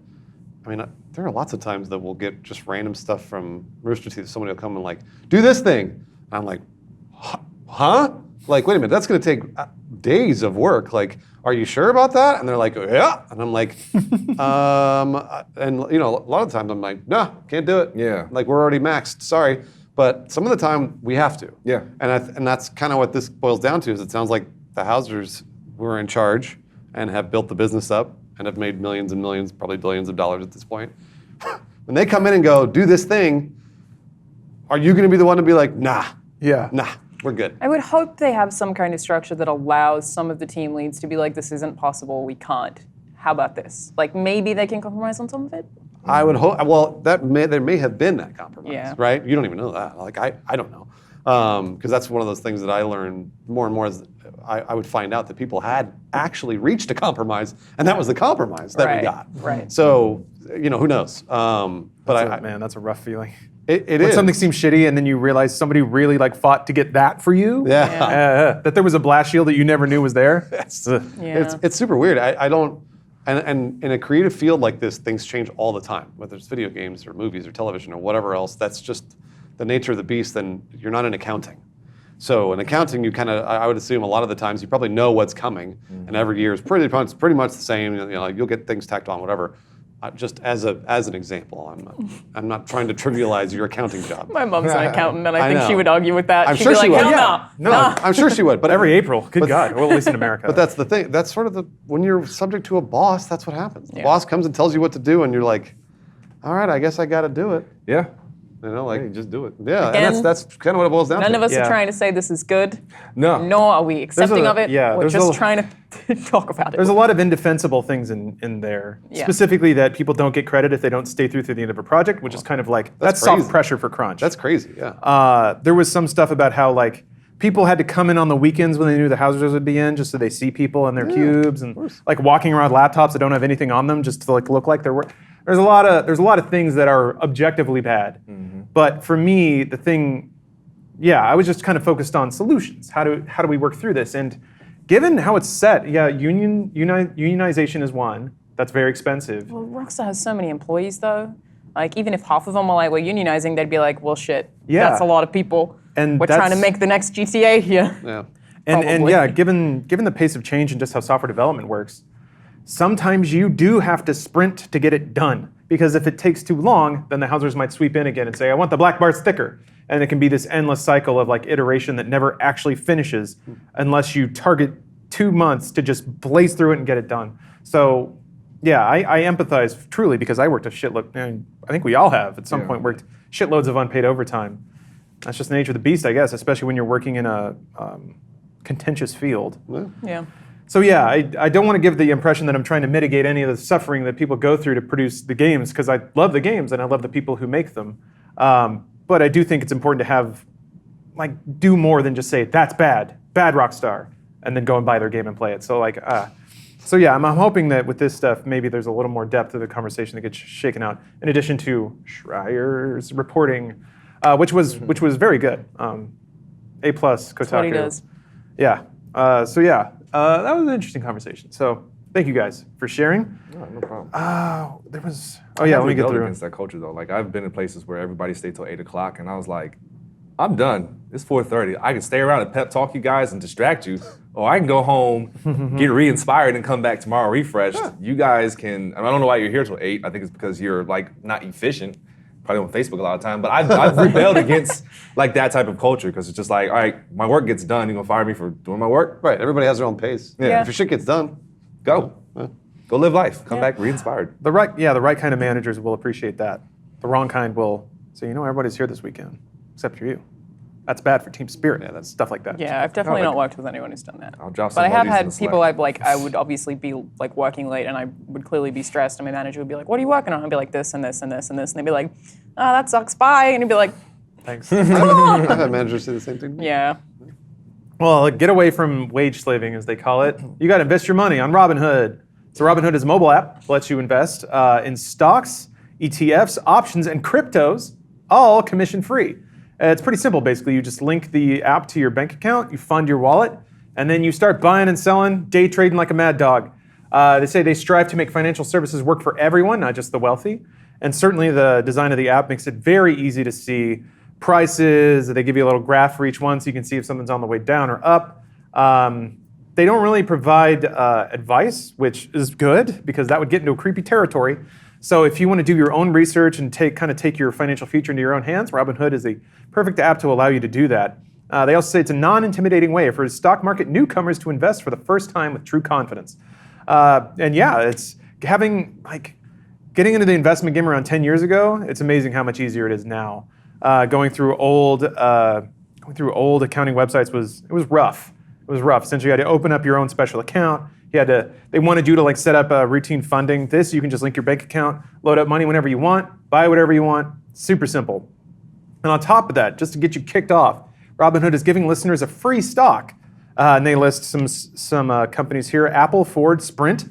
I mean, there are lots of times that we'll get just random stuff from Rooster Teeth. Somebody will come and like, do this thing. And I'm like, huh? Like, wait a minute, that's going to take days of work. Like, are you sure about that? And they're like, yeah. And I'm like, and you know, a lot of times I'm like, no, can't do it. Yeah. Like, we're already maxed, sorry. But some of the time we have to. Yeah. And that's kind of what this boils down to is it sounds like the Hausers were in charge and have built the business up and have made millions and millions, probably billions of dollars at this point. When they come in and go, do this thing, are you going to be the one to be like, nah, we're good? I would hope they have some kind of structure that allows some of the team leads to be like, this isn't possible, we can't. How about this? Like maybe they can compromise on some of it? I would hope. Well, there may have been that compromise, Yeah. right? You don't even know that. Like I don't know, because that's one of those things that I learned more and more. As I would find out that people had actually reached a compromise, and that was the compromise that we Right, got. right. So you know, who knows? But Man, that's a rough feeling. it When is something seems shitty and then you realize somebody really like fought to get that for you. Yeah. That there was a blast shield that you never knew was there. Ugh. Yeah. It's super weird. I don't. And in a creative field like this, things change all the time, whether it's video games or movies or television or whatever else. That's just the nature of the beast. Then you're not in accounting. So in accounting, you kind of, I would assume a lot of the times you probably know what's coming, and every year is pretty much the same. You know, you'll get things tacked on, whatever. Just as an example, I'm not trying to trivialize your accounting job. My mom's an accountant, and I I think she know. would argue with that. I'm She'd sure be she like, would. Hell Yeah. no. No. I'm sure she would, but Every April, good God. Well, at least in America. But that's the thing. That's sort of when you're subject to a boss, that's what happens. The Yeah. boss comes and tells you what to do, and you're like, all right, I guess I got to do it. Yeah. You know, like Hey, just do it. yeah, Again, and that's kind of what it boils down to. None of us Yeah. are trying to say this is good, No. nor are we accepting of it. yeah, We're there's just a- trying to talk about it. There's a lot of indefensible things in there. Yeah. Specifically that people don't get credit if they don't stay through the end of a project, which is kind of like, that's soft crazy. pressure for crunch. That's crazy. Yeah. There was some stuff about how like people had to come in on the weekends when they knew the Hausers would be in, just so they see people in their cubes and like walking around with laptops that don't have anything on them, just to like look like they're work. There's a lot of things that are objectively bad. But for me, the thing, I was just kind of focused on solutions. How do we work through this? And given how it's set, unionization is one. That's very expensive. Well, Rockstar has so many employees, though. Like, even if half of them are like, we're unionizing, they'd be like, well, shit, Yeah. that's a lot of people. And we're trying to that's- make the next GTA here. Yeah. And Probably. yeah, given the pace of change and just how software development works, sometimes you do have to sprint to get it done. Because if it takes too long, then the Hausers might sweep in again and say, I want the black bar sticker. And it can be this endless cycle of like iteration that never actually finishes unless you target 2 months to just blaze through it and get it done. So yeah, I empathize truly because I worked a shitload, and I think we all have at some point worked shitloads of unpaid overtime. That's just the nature of the beast, I guess, especially when you're working in a contentious field. Yeah. So yeah, I don't want to give the impression that I'm trying to mitigate any of the suffering that people go through to produce the games, because I love the games and I love the people who make them. But I do think it's important to have, do more than just say, that's bad Rockstar, and then go and buy their game and play it. So so yeah, I'm hoping that with this stuff, maybe there's a little more depth to the conversation that gets shaken out, in addition to Schreier's reporting, which was very good. A plus Kotaku. That's what he does. Yeah. So yeah, that was an interesting conversation. So thank you guys for sharing. No problem. There was. Oh yeah, let me get rebelled through. against that culture though. Like I've been in places where everybody stayed till 8 o'clock, and I was like, I'm done. It's 4:30. I can stay around and pep talk you guys and distract you, or I can go home, get re-inspired, and come back tomorrow refreshed. Yeah. You guys can. I don't know why you're here till 8. I think it's because you're not efficient. Probably on Facebook a lot of time, but I've rebelled against that type of culture, because it's just all right, my work gets done, you're gonna fire me for doing my work? Right. Everybody has their own pace. Yeah. If your shit gets done, go. Go live life. Come back re-inspired. The right kind of managers will appreciate that. The wrong kind will say, everybody's here this weekend, except for you. That's bad for team spirit. Yeah, that's stuff like that. Yeah, I've definitely not worked with anyone who's done that. I'll drop but I have some emojis in had the people Slack. I would obviously be working late, and I would clearly be stressed, and my manager would be like, "What are you working on?" I'd be like, "This and this and this and this," and they'd be like, "Oh, that sucks, bye," and he'd be like, Thanks. I've had managers say the same thing. "Yeah." Well, get away from wage slaving, as they call it. You got to invest your money on Robinhood. So Robinhood is a mobile app that lets you invest in stocks, ETFs, options, and cryptos, all commission-free. It's pretty simple, basically. You just link the app to your bank account, you fund your wallet, and then you start buying and selling, day trading like a mad dog. They say they strive to make financial services work for everyone, not just the wealthy. And certainly the design of the app makes it very easy to see prices. They give you a little graph for each one so you can see if something's on the way down or up. They don't really provide advice, which is good, because that would get into a creepy territory. So if you want to do your own research and take your financial future into your own hands, Robinhood is a perfect app to allow you to do that. They also say it's a non-intimidating way for stock market newcomers to invest for the first time with true confidence. And yeah, it's getting into the investment game around 10 years ago. It's amazing how much easier it is now. Going through old accounting websites was rough. It was rough. Essentially, you had to open up your own special account. They wanted you to set up routine funding. This, you can just link your bank account, load up money whenever you want, buy whatever you want. Super simple. And on top of that, just to get you kicked off, Robinhood is giving listeners a free stock. And they list some companies here: Apple, Ford, Sprint,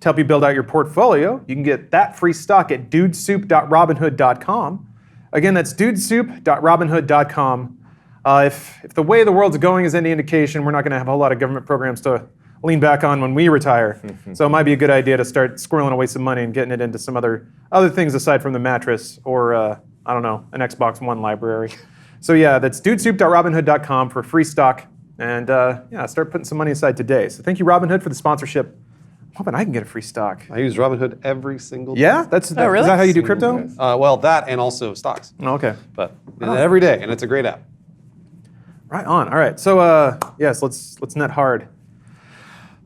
to help you build out your portfolio. You can get that free stock at dudesoup.robinhood.com. Again, that's dudesoup.robinhood.com. If the way the world's going is any indication, we're not going to have a whole lot of government programs to lean back on when we retire. So it might be a good idea to start squirreling away some money and getting it into some other things aside from the mattress or, an Xbox One library. So yeah, that's dudesoup.robinhood.com for free stock. And start putting some money aside today. So thank you, Robinhood, for the sponsorship. I'm hoping I can get a free stock. I use Robinhood every single day. Yeah? really? Is that how you do crypto? Well, that and also stocks. Oh, okay. But every day, and it's a great app. Right on. All right. So yes, let's net hard.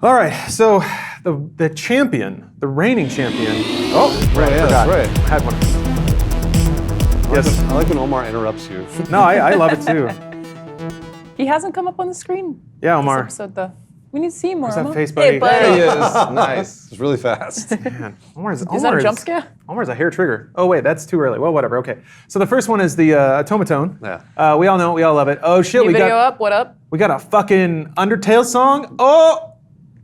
All right. So the champion, the reigning champion. Oh, right. I forgot. That's right. I had one. Yes. I like when Omar interrupts you. No, I love it too. He hasn't come up on the screen. Yeah, Omar. This episode, though. We need to see more. Where's that Omar. face, buddy? Hey, buddy. There he is. Nice. It's really fast. Man, Is that a jump scare? Omar's a hair trigger. Oh wait, that's too early. Well, whatever. Okay. So the first one is the automaton. Yeah. We all know it. We all love it. Oh shit, New video up? What up? we got a fucking Undertale song. Oh.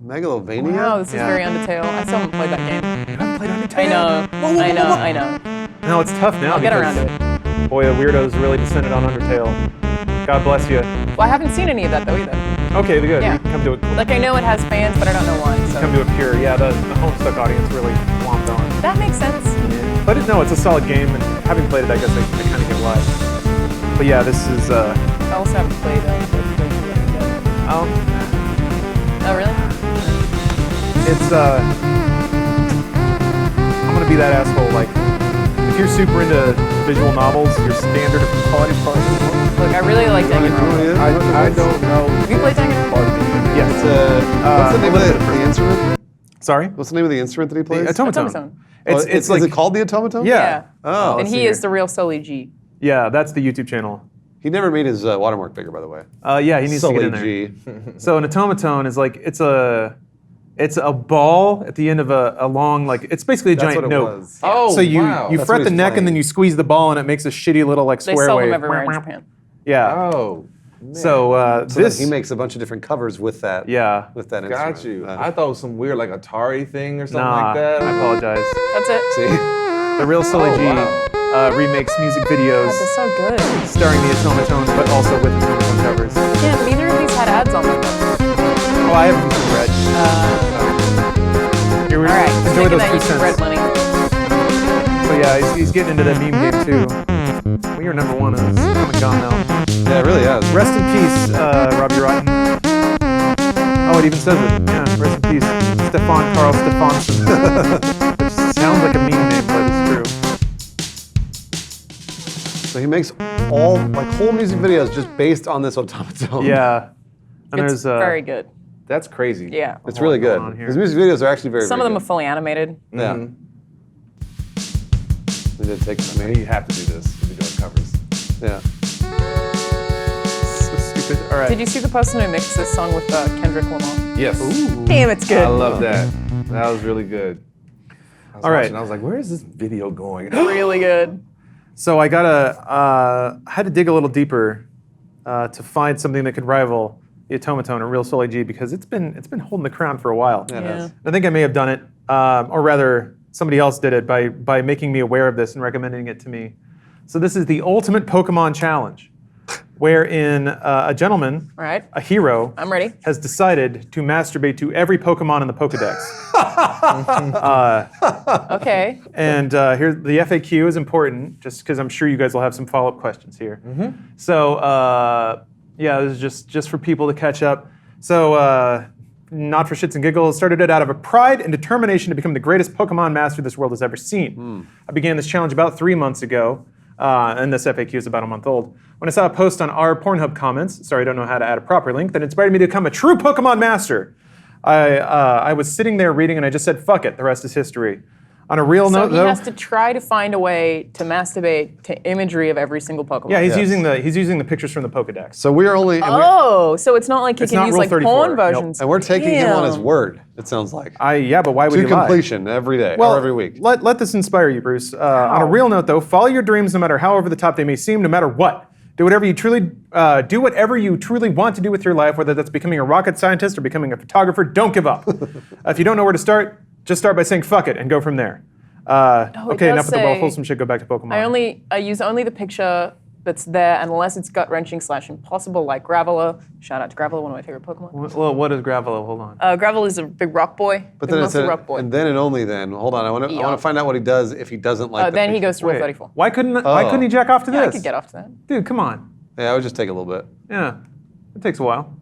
Megalovania? Wow, this is Yeah. very Undertale. I still haven't played that game. You haven't played Undertale? I know. Whoa, whoa, I know. whoa, whoa. I know. No, it's tough now. I'll get because, around to it. Boy, the weirdos really descended on Undertale. God bless you. Well, I haven't seen any of that though either. Okay, good. Yeah. You come to it. I know it has fans, but I don't know why. So Come to it pure. Yeah, the Homestuck audience really swamped on. that makes sense. But it's a solid game, and having played it, I guess I kind of get why. But yeah, this is. I also haven't played. Oh, Oh, really? it's. I'm gonna be that asshole. If you're super into visual novels, your standard of quality is probably gonna be low. Look, I really like Danganronpa. I don't know. Have you played Danganronpa? Yes. What's the name of the instrument? Sorry. What's the name of the instrument that he plays? Automaton. Automaton. It's is it called the automaton? Yeah. Oh, And let's see he here. is the real Sully G. Yeah, that's the YouTube channel. He never made his watermark bigger, by the way. Yeah, he needs to get in Sully there. G. So an automaton is like it's a ball at the end of a long like it's basically a That's giant what it note. was. Oh, So you wow. you That's fret what the he's neck playing. and then you squeeze the ball and it makes a shitty little like They square sell wave. them everywhere in Japan. Yeah. Oh, man. So So this then he makes a bunch of different covers with that. yeah. With that got instrument. you. I thought it was some weird like Atari thing or something Nah, like that. I apologize. That's it. See? The Real Sully Oh, G wow. remakes music videos God, they're so good. starring the automatones, but also with automaton covers. Yeah, neither of these had ads on them. Oh, I haven't used the red. Here we All right, enjoy taking those that 2 YouTube red cents. money. So yeah, he's getting into that meme game too. We are number one. It's come and gone now. Yeah, it really is. Rest in peace, Robbie Rotten. Oh, it even says it. Yeah, rest in peace, Stefan Carl Stefansson. Which sounds like a meme name, but it's true. So he makes all whole music videos just based on this automaton. Yeah. And It's there's very good. That's crazy. Yeah. It's really good. on here. His music videos are actually very. Some of very them are good. fully animated. Yeah. They did take. I I mean, mean, you have to do this if you're doing covers. yeah. so stupid. All right. Did you see the person who mixed this song with Kendrick Lamar? Yes. Damn, it's good. I love that. That was really good. All right. And I was like, where is this video going? Really good. So I I had to dig a little deeper to find something that could rival the automaton or Real Sully G because it's been holding the crown for a while. Yeah, it Yeah. has. I think I may have done it, or rather, somebody else did it by making me aware of this and recommending it to me. So this is the ultimate Pokemon challenge, wherein a gentleman, All right. a hero, I'm ready. has decided to masturbate to every Pokemon in the Pokedex. Okay. And here, the FAQ is important, just because I'm sure you guys will have some follow-up questions here. So, yeah, this is just for people to catch up. So, not for shits and giggles, started it out of a pride and determination to become the greatest Pokemon master this world has ever seen. I began this challenge about 3 months ago, and this FAQ is about a month old. When I saw a post on our Pornhub comments, sorry, I don't know how to add a proper link, that inspired me to become a true Pokemon master. I was sitting there reading and I just said, fuck it, the rest is history. On a real So note, he though, has to try to find a way to masturbate to imagery of every single Pokemon. yeah, he's Yes. using the pictures from the Pokedex. So we are only. and we're- Oh, so it's not like he It's can not use Rule like 34, porn nope. versions. And we're taking him on his Damn. word. It sounds like. Yeah, but why would To he lie? completion every day Well, or every week. Let this inspire you, Bruce. On a real note, though, follow your dreams no matter how over the top they may seem, no matter what. Do whatever you truly want to do with your life, whether that's becoming a rocket scientist or becoming a photographer. Don't give up. If you don't know where to start, just start by saying "fuck it" and go from there. Okay, enough does with the say- wholesome shit. Go back to Pokemon. I use only the picture that's there unless it's gut-wrenching / impossible, like Graveler. Shout out to Graveler, one of my favorite Pokemon. Well, what is Gravelo? Hold on. Graveler is a big rock boy. But big then it's muscle rock boy. and then and only then. Hold on, I want Yeah. to find out what he does if he doesn't like. the Then he picture. goes to Rule Wait, 34. why couldn't he jack off to Yeah, I this? could get off to that. Dude, come on. Yeah, I would just take a little bit. Yeah, it takes a while.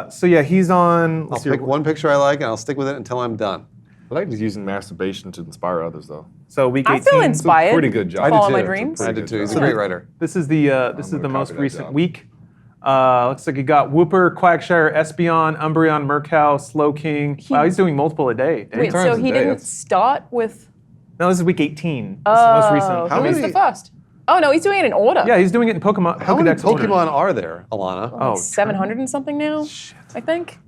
So yeah, he's on. I'll Let's see, pick one picture I like and I'll stick with it until I'm done. I like just using masturbation to inspire others, though. So week 18. I feel inspired. pretty good job. To follow I my did too. dreams. I did too. He's a So great writer. This is the gonna most copy that recent job. week. Looks like you got Wooper, Quagsire, Espeon, Umbreon, Murkhow, Slowking. Wow, he's doing multiple a day. Dang. Wait, so times a he day, didn't that's- start with. No, this is week 18. This is the most recent. Oh, How who's many- the first? Oh no, he's doing it in order. Yeah, he's doing it in Pokemon. How many Pokedex order. Pokemon are there, Alana? Oh, 700 and something now. I think.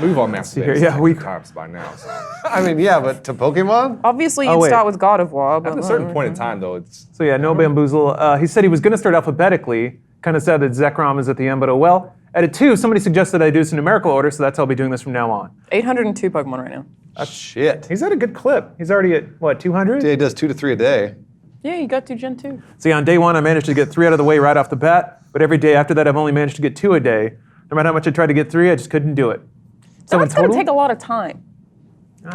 We've all here. masturbated Yeah, we- times by now. So. I mean, yeah, but to Pokemon? Obviously, Oh, you'd wait. start with God of War, but At a certain point in time, though, it's So yeah, no bamboozle. He said he was going to start alphabetically. Kind of sad that Zekrom is at the end, but oh well. At 2, somebody suggested I do this in numerical order, so that's how I'll be doing this from now on. 802 Pokemon right now. Shit. He's at a good clip. He's already at, what, 200? He does 2 to 3 a day. Yeah, you got to Gen 2. See, on day 1, I managed to get 3 out of the way right off the bat, but every day after that, I've only managed to get 2 a day. No matter how much I tried to get 3, I just couldn't do it. So That's going to take a lot of time.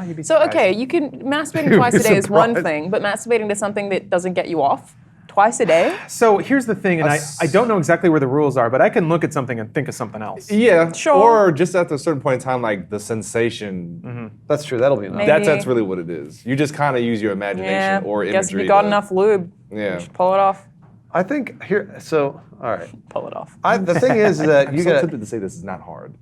You'd be So, surprised. okay, you can masturbating You'd twice be a day is one surprised. thing, but masturbating to something that doesn't get you off twice a day? So here's the thing, and I don't know exactly where the rules are, but I can look at something and think of something else. yeah, Sure. Or just at a certain point in time, like the sensation. That's true. That'll be enough. Maybe. That's really what it is. You just kind of use your imagination Yeah, or guess if imagery. you got to- enough lube, Yeah. you should pull it off. I think here. So, all right. Pull it off. The thing is that I'm you so got. tempted to say this is not hard.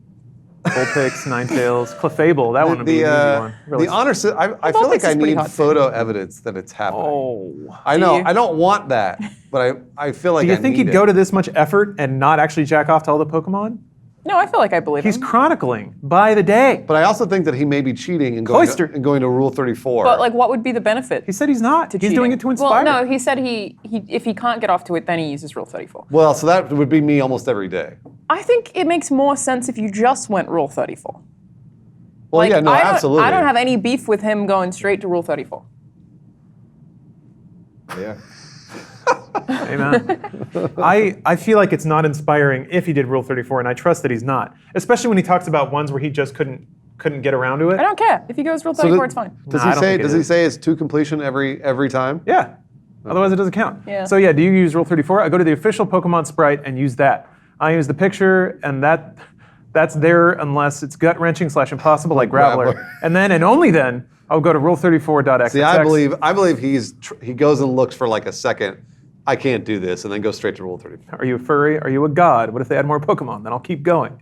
Vulpix, Ninetales, Clefable. That one would be an easy one. Really. The honor I feel Vulpix like I is pretty need hot, too. photo evidence that it's happening. Oh. I know. you? I don't want that, but I feel like Do you I think need he'd go it. to this much effort and not actually jack off to all the Pokemon? No, I feel like I believe He's him. chronicling by the day. But I also think that he may be cheating and Cloister. going to Rule 34. But like, what would be the benefit? He said he's not. He's cheating? doing it to inspire. Well, no, he said he if he can't get off to it, then he uses Rule 34. Well, so that would be me almost every day. I think it makes more sense if you just went Rule 34. Well, yeah, no, I don't, absolutely. I don't have any beef with him going straight to Rule 34. Yeah. Amen. I feel like it's not inspiring if he did Rule 34, and I trust that he's not. Especially when he talks about ones where he just couldn't get around to it. I don't care. If he goes Rule 34, it's fine. Does Nah, I he don't say? think it Does he is. say it's to completion every time? Yeah. Otherwise, it doesn't count. Yeah. So yeah, do you use Rule 34? I go to the official Pokemon sprite and use that. I use the picture, and that's there unless it's gut-wrenching / impossible like Graveler. Graveler. And then and only then I'll go to Rule34.xxx. See, I believe he goes and looks for like a second. I can't do this, and then goes straight to Rule 34. Are you a furry? Are you a god? What if they add more Pokemon? Then I'll keep going.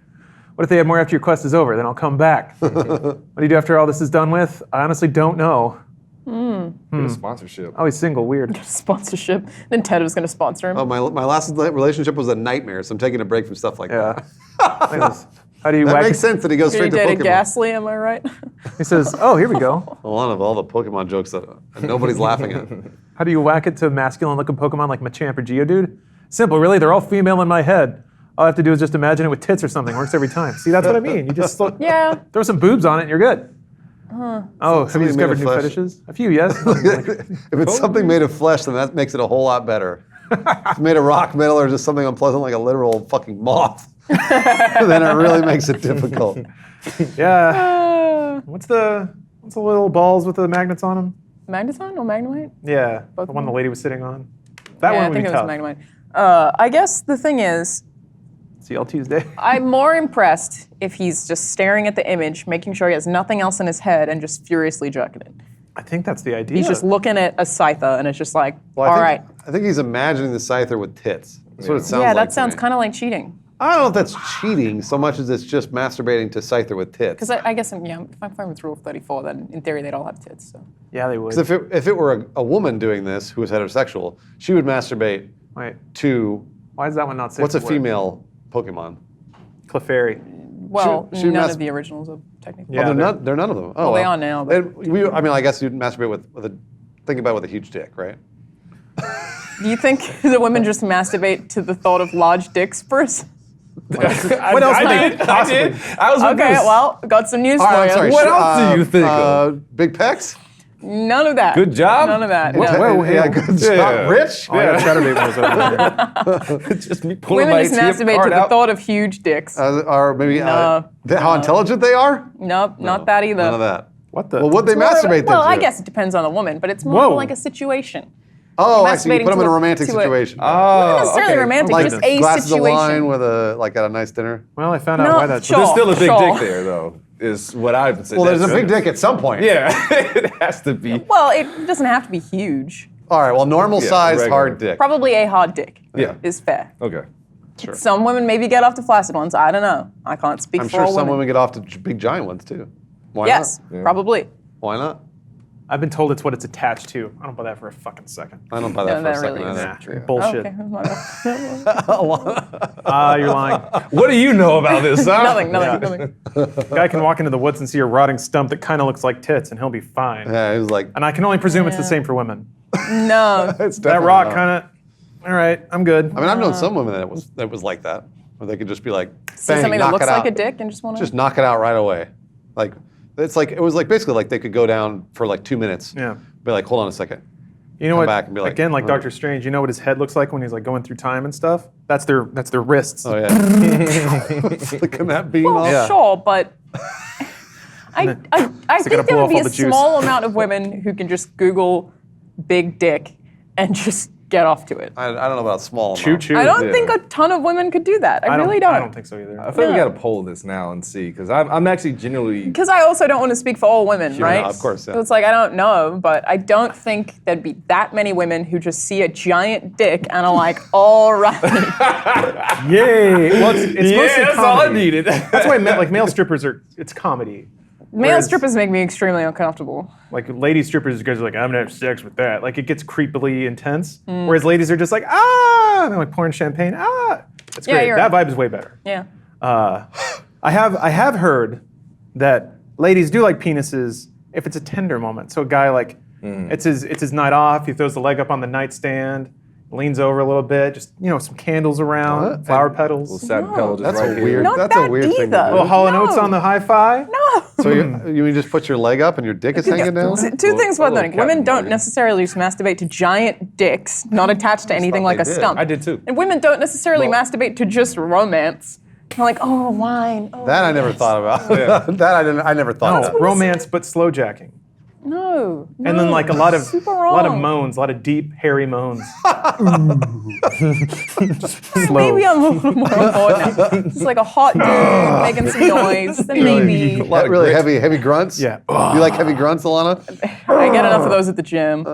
What if they add more after your quest is over? Then I'll come back. What do you do after all this is done with? I honestly don't know. Get a sponsorship. Oh, he's single. Weird. Sponsorship. Then Ted was going to sponsor him. Oh, my last relationship was a nightmare, so I'm taking a break from stuff like Yeah. that. Look at this. How do you That whack makes it? sense that he goes He straight to dated Pokemon. Ghastly, am I right? He says, oh, here we go. A lot of all the Pokemon jokes that nobody's laughing at. How do you whack it to masculine-looking Pokemon like Machamp or Geodude? Simple, really. They're all female in my head. All I have to do is just imagine it with tits or something. Works every time. See, that's what I mean. You just Yeah. throw some boobs on it and you're good. Oh, have you Something made discovered of new flesh. fetishes? A few, yes. If it's something made of flesh, then that makes it a whole lot better. If it's made of rock, metal, or just something unpleasant like a literal fucking moth, then it really makes it difficult. Yeah. What's the little balls with the magnets on them? Magneton or Magnemite? Yeah, Both the of one the them? lady was sitting on. That Yeah, one I would think be it was tough. Magnemite. I guess the thing is, CL Tuesday. I'm more impressed if he's just staring at the image, making sure he has nothing else in his head, and just furiously jerking it. I think that's the idea. He's just looking at a Scyther, and it's just like, Well, all right. I think he's imagining the Scyther with tits. That's what it sounds Yeah, like. that sounds kind of like cheating. I don't know if that's cheating so much as it's just masturbating to Scyther with tits. Because I guess, if I'm fine with Rule 34, then in theory they'd all have tits. So. Yeah, they would. Because if it were a woman doing this who was heterosexual, she would masturbate Wait, to why is that one not safe? what's a for work? female Pokemon? Clefairy. Well, She none mas- of the originals are technically. Yeah, They're none of them. Oh, Well, they are now, but- I guess you'd masturbate with a think about it with a huge dick, right? Do you think the women just masturbate to the thought of large dicks first? What else might it possibly? I was Okay, well, got some news All for right, I'm you. sorry. What else do you think of? Big pecs? None of that. Good job. None of that. What- no. yeah, good job. Yeah. Rich? Oh, I got Chatterbait when I was over there. Just me pulling Women my just ATM masturbate to card the out. thought of huge dicks. Or maybe No. how intelligent they are? Nope, not that either. None of that. What the? Well, what they Well, masturbate well, then I to? guess it depends on the woman, but it's more Whoa. like a situation. Oh, I see. You masturbating put them to in a a- romantic to a- situation. Not necessarily romantic, like just a glasses situation. of wine with at a nice dinner. Well, I found out No, why that's. sure. There's still a big Sure. dick there, though, is what I would say. Well, there's a That's- big dick at some point. Yeah, it has to be. Well, it doesn't have to be huge. All right. Well, normal size regular. hard dick. Probably a hard dick Yeah. is fair. Okay. Some women maybe get off to flaccid ones. I don't know. I can't speak I'm for sure all some women. women get off to big giant ones too. Why Yes, not? probably. Why not? I've been told it's what it's attached to. I don't buy that for a fucking second. I don't buy that No, for that a second really is either. true. Bullshit. Okay, that's my bad. You're lying. What do you know about this, huh? nothing. A guy can walk into the woods and see a rotting stump that kind of looks like tits, and he'll be fine. Yeah, he was like, And I can only presume it's the Yeah. same for women. No. it's That definitely rock not. kind of. All right, I'm good. I mean, I've known some women that was like that, where they could just be like, See bang, something that knock looks it like out. a dick and just want to. Just knock it out right away. Like it was like basically like they could go down for like 2 minutes. Yeah. Be like, hold on a second. You know Come what? back and be like, again, like "Oh." Doctor Strange. You know what his head looks like when he's like going through time and stuff? That's their wrists. Oh yeah. Flicking that beam Well, off. sure, but I gotta think there blow would off be all a the juice. small amount of women who can just Google big dick and just get off to it. I don't know about small. Choo amount. choo. I don't Yeah. think a ton of women could do that. I really don't. I don't think so either. I feel like we No. got to poll this now and see, because I'm actually genuinely. Because I also don't want to speak for all women, right? of course, yeah. So it's like, I don't know, but I don't think there'd be that many women who just see a giant dick and are like, all right. Yay! Well, it's Yeah, mostly that's all I comedy. needed. That's why male strippers are. It's comedy. Male Whereas, strippers make me extremely uncomfortable. like lady strippers, guys are like, I'm gonna have sex with that. Like it gets creepily intense. Whereas ladies are just like, ah, and they're like pouring champagne. Ah, it's Yeah, great. you're That right. vibe is way better. Yeah. I have heard that ladies do like penises if it's a tender moment. So a guy like it's his night off. He throws the leg up on the nightstand, leans over a little bit, just some candles around, What? flower Little petals, satin pillow just That's right a here. weird. Not That's that a weird thing. To either. do. little Hall and No. Oates on the hi-fi. No. So you mean just put your leg up and your dick is hanging down? Two things worth little noting. Captain Women don't Morgan. necessarily just masturbate to giant dicks, not attached to anything like they a did. stump. I did too. And women don't necessarily Well- masturbate to just romance. They're like, oh, wine. Oh, That I never yes. thought about. that I didn't. I never thought No, about. romance, but slow jacking. No. And then like a lot of Super moans, wrong. a lot of deep, hairy moans. Maybe I'm a little more on board now. It's like a hot dude making some noise. Then maybe lot of really grit. heavy grunts. Yeah. You like heavy grunts, Alana? I get enough of those at the gym.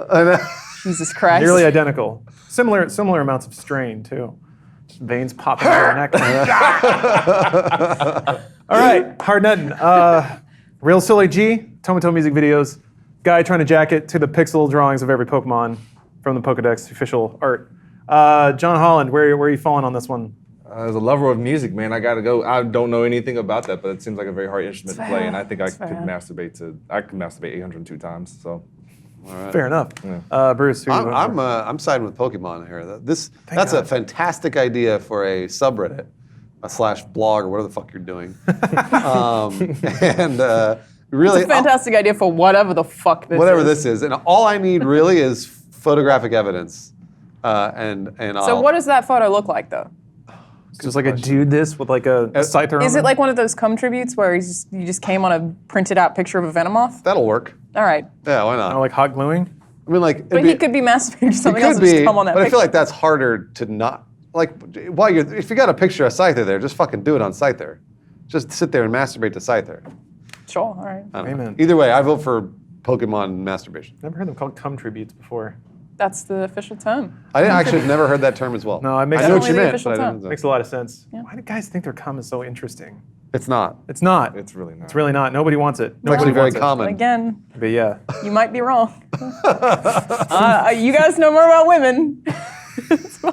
Jesus Christ. Nearly identical. Similar amounts of strain too. Just veins popping out of your neck. All right, hard nutting. Real Silly G, Tomato music videos. Guy trying to jack it to the pixel drawings of every Pokemon from the Pokedex official art. John Holland, where are you falling on this one? As a lover of music, man, I gotta go. I don't know anything about that, but it seems like a very hard instrument to play, and I think I could masturbate 802 times. So Fair enough. Bruce, who you voting for? I'm siding with Pokemon here. That's a fantastic idea for a subreddit, a /blog or whatever the fuck you're doing. Really, It's a fantastic idea for whatever the fuck this whatever is. this is, and all I need really is photographic evidence, and So I'll, what does that photo look like, though? Just like a dude this with like a scyther on Is him? it like one of those cum tributes where you just came on a printed out picture of a Venomoth? that'll work. All right. Yeah, why not? Oh, like hot gluing? I mean, like, But he could be masturbating to something else could and just be, come on that but I picture. feel like that's harder to not like. If you got a picture of Scyther there, just fucking do it on Scyther. Just sit there and masturbate to Scyther. Sure, all right. I don't know. Amen. Either way, I vote for Pokemon masturbation. Never heard them called cum tributes before. That's the official term. I actually have never heard that term as well. No, it makes I know what Definitely you the meant, official but I term. didn't know. Makes a lot of sense. Why do guys think their cum is so interesting? It's not. It's not. it's really not. It's really not. Nobody wants it. It's Nobody actually very wants it. common. Again, But yeah. you might be wrong. You guys know more about women.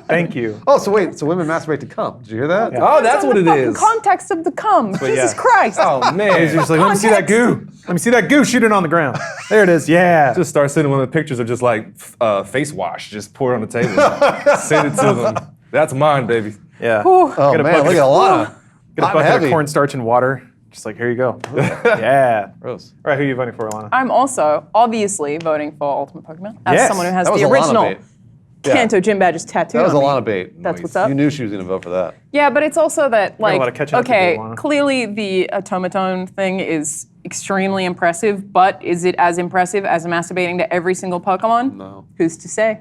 Thank you. Oh, so wait. So women masturbate to cum. Did you hear that? Oh, that's what it The is. context of the cum. Jesus yeah. Christ. Oh He's man. just like, let me see that goo. Let me see that goo. Shoot it on the ground. There it is. Yeah. Just start sending one of the pictures of just like face wash, just pour it on the table, send it to them. That's mine, baby. Yeah. Whew. Oh Get a man, bucket look at of- Alana. Get a hot bucket heavy. of cornstarch and water. Just like, here you go. Yeah. Gross. All right, who are you voting for, Alana? I'm also obviously voting for Ultimate Pokemon as Yes. someone who has That was the Alana original bait. Yeah. Kanto gym badges tattooed That was on me. Alana bait. That's what's up. You knew she was going to vote for that. Yeah, but it's also that, a lot of like, catching up to okay, do, Alana. clearly the automaton thing is extremely impressive, but is it as impressive as masturbating to every single Pokemon? No. Who's to say?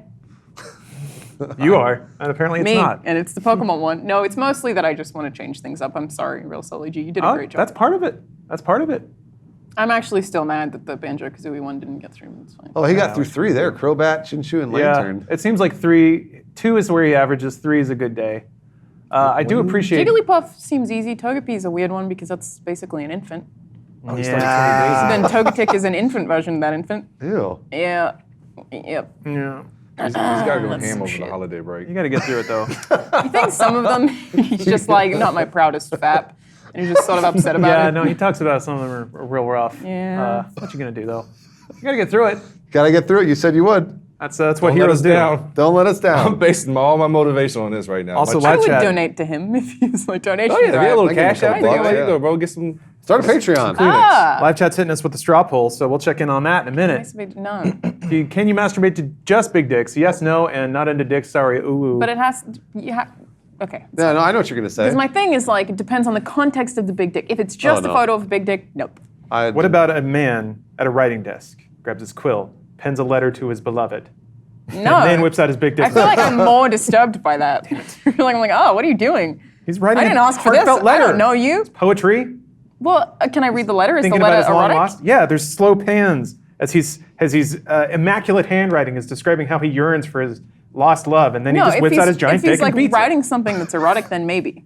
You are. And apparently it's Me, not. and it's the Pokemon one. No, it's mostly that I just want to change things up. I'm sorry, Real Sully G. You did a Oh, great job. that's part of it. That's part of it. I'm actually still mad that the Banjo-Kazooie one didn't get through. It's fine. Oh, he got through 3 there. Crobat, Chinchu, and Lantern. Yeah. It seems like 2 is where he averages. 3 is a good day. I do appreciate. Jigglypuff seems easy. Togepi is a weird one because that's basically an infant. Yeah. Then Togetic is an infant version of that infant. Ew. Yeah. Yep. Yeah. He's got to go That's ham some over shit. the holiday break. You got to get through it though. You think some of them, he's just like, not my proudest fap. And he's just sort of upset about Yeah, it. no, he talks about some of them are real rough. Yeah. What you gonna do though? You gotta get through it. Got to get through it. You said you would. That's what Don't let heroes us do. down. Don't let us I'm down. basing all my motivation on this right now. Also, My I live would chat. donate to him if he was like donation. Oh yeah, if you had a little I give you a cash out couple there, bucks, there you yeah. go, bro. Get some. Start a Patreon. Live chat's hitting us with the straw poll, so we'll check in on that in a minute. No. Can you masturbate to just big dicks? Yes, no, and not into dicks. Sorry, ooh. But it has, okay. No, I know what you're going to say. Because my thing is like, it depends on the context of the big dick. If it's just Oh, no. a photo of a big dick, nope. What about a man at a writing desk? Grabs his quill, pens a letter to his beloved. No. Man whips out his big dick. I feel like I'm more disturbed by that. I'm like, oh, what are you doing? He's writing I didn't a ask for this. heartfelt letter. I don't know you. Poetry. Well, can I read the letter? Is Thinking the about letter his long erotic? lost. Yeah, there's slow pans as he's immaculate handwriting is describing how he yearns for his lost love, and then he just whips out his giant if dick he's and like beats writing something that's erotic, then maybe.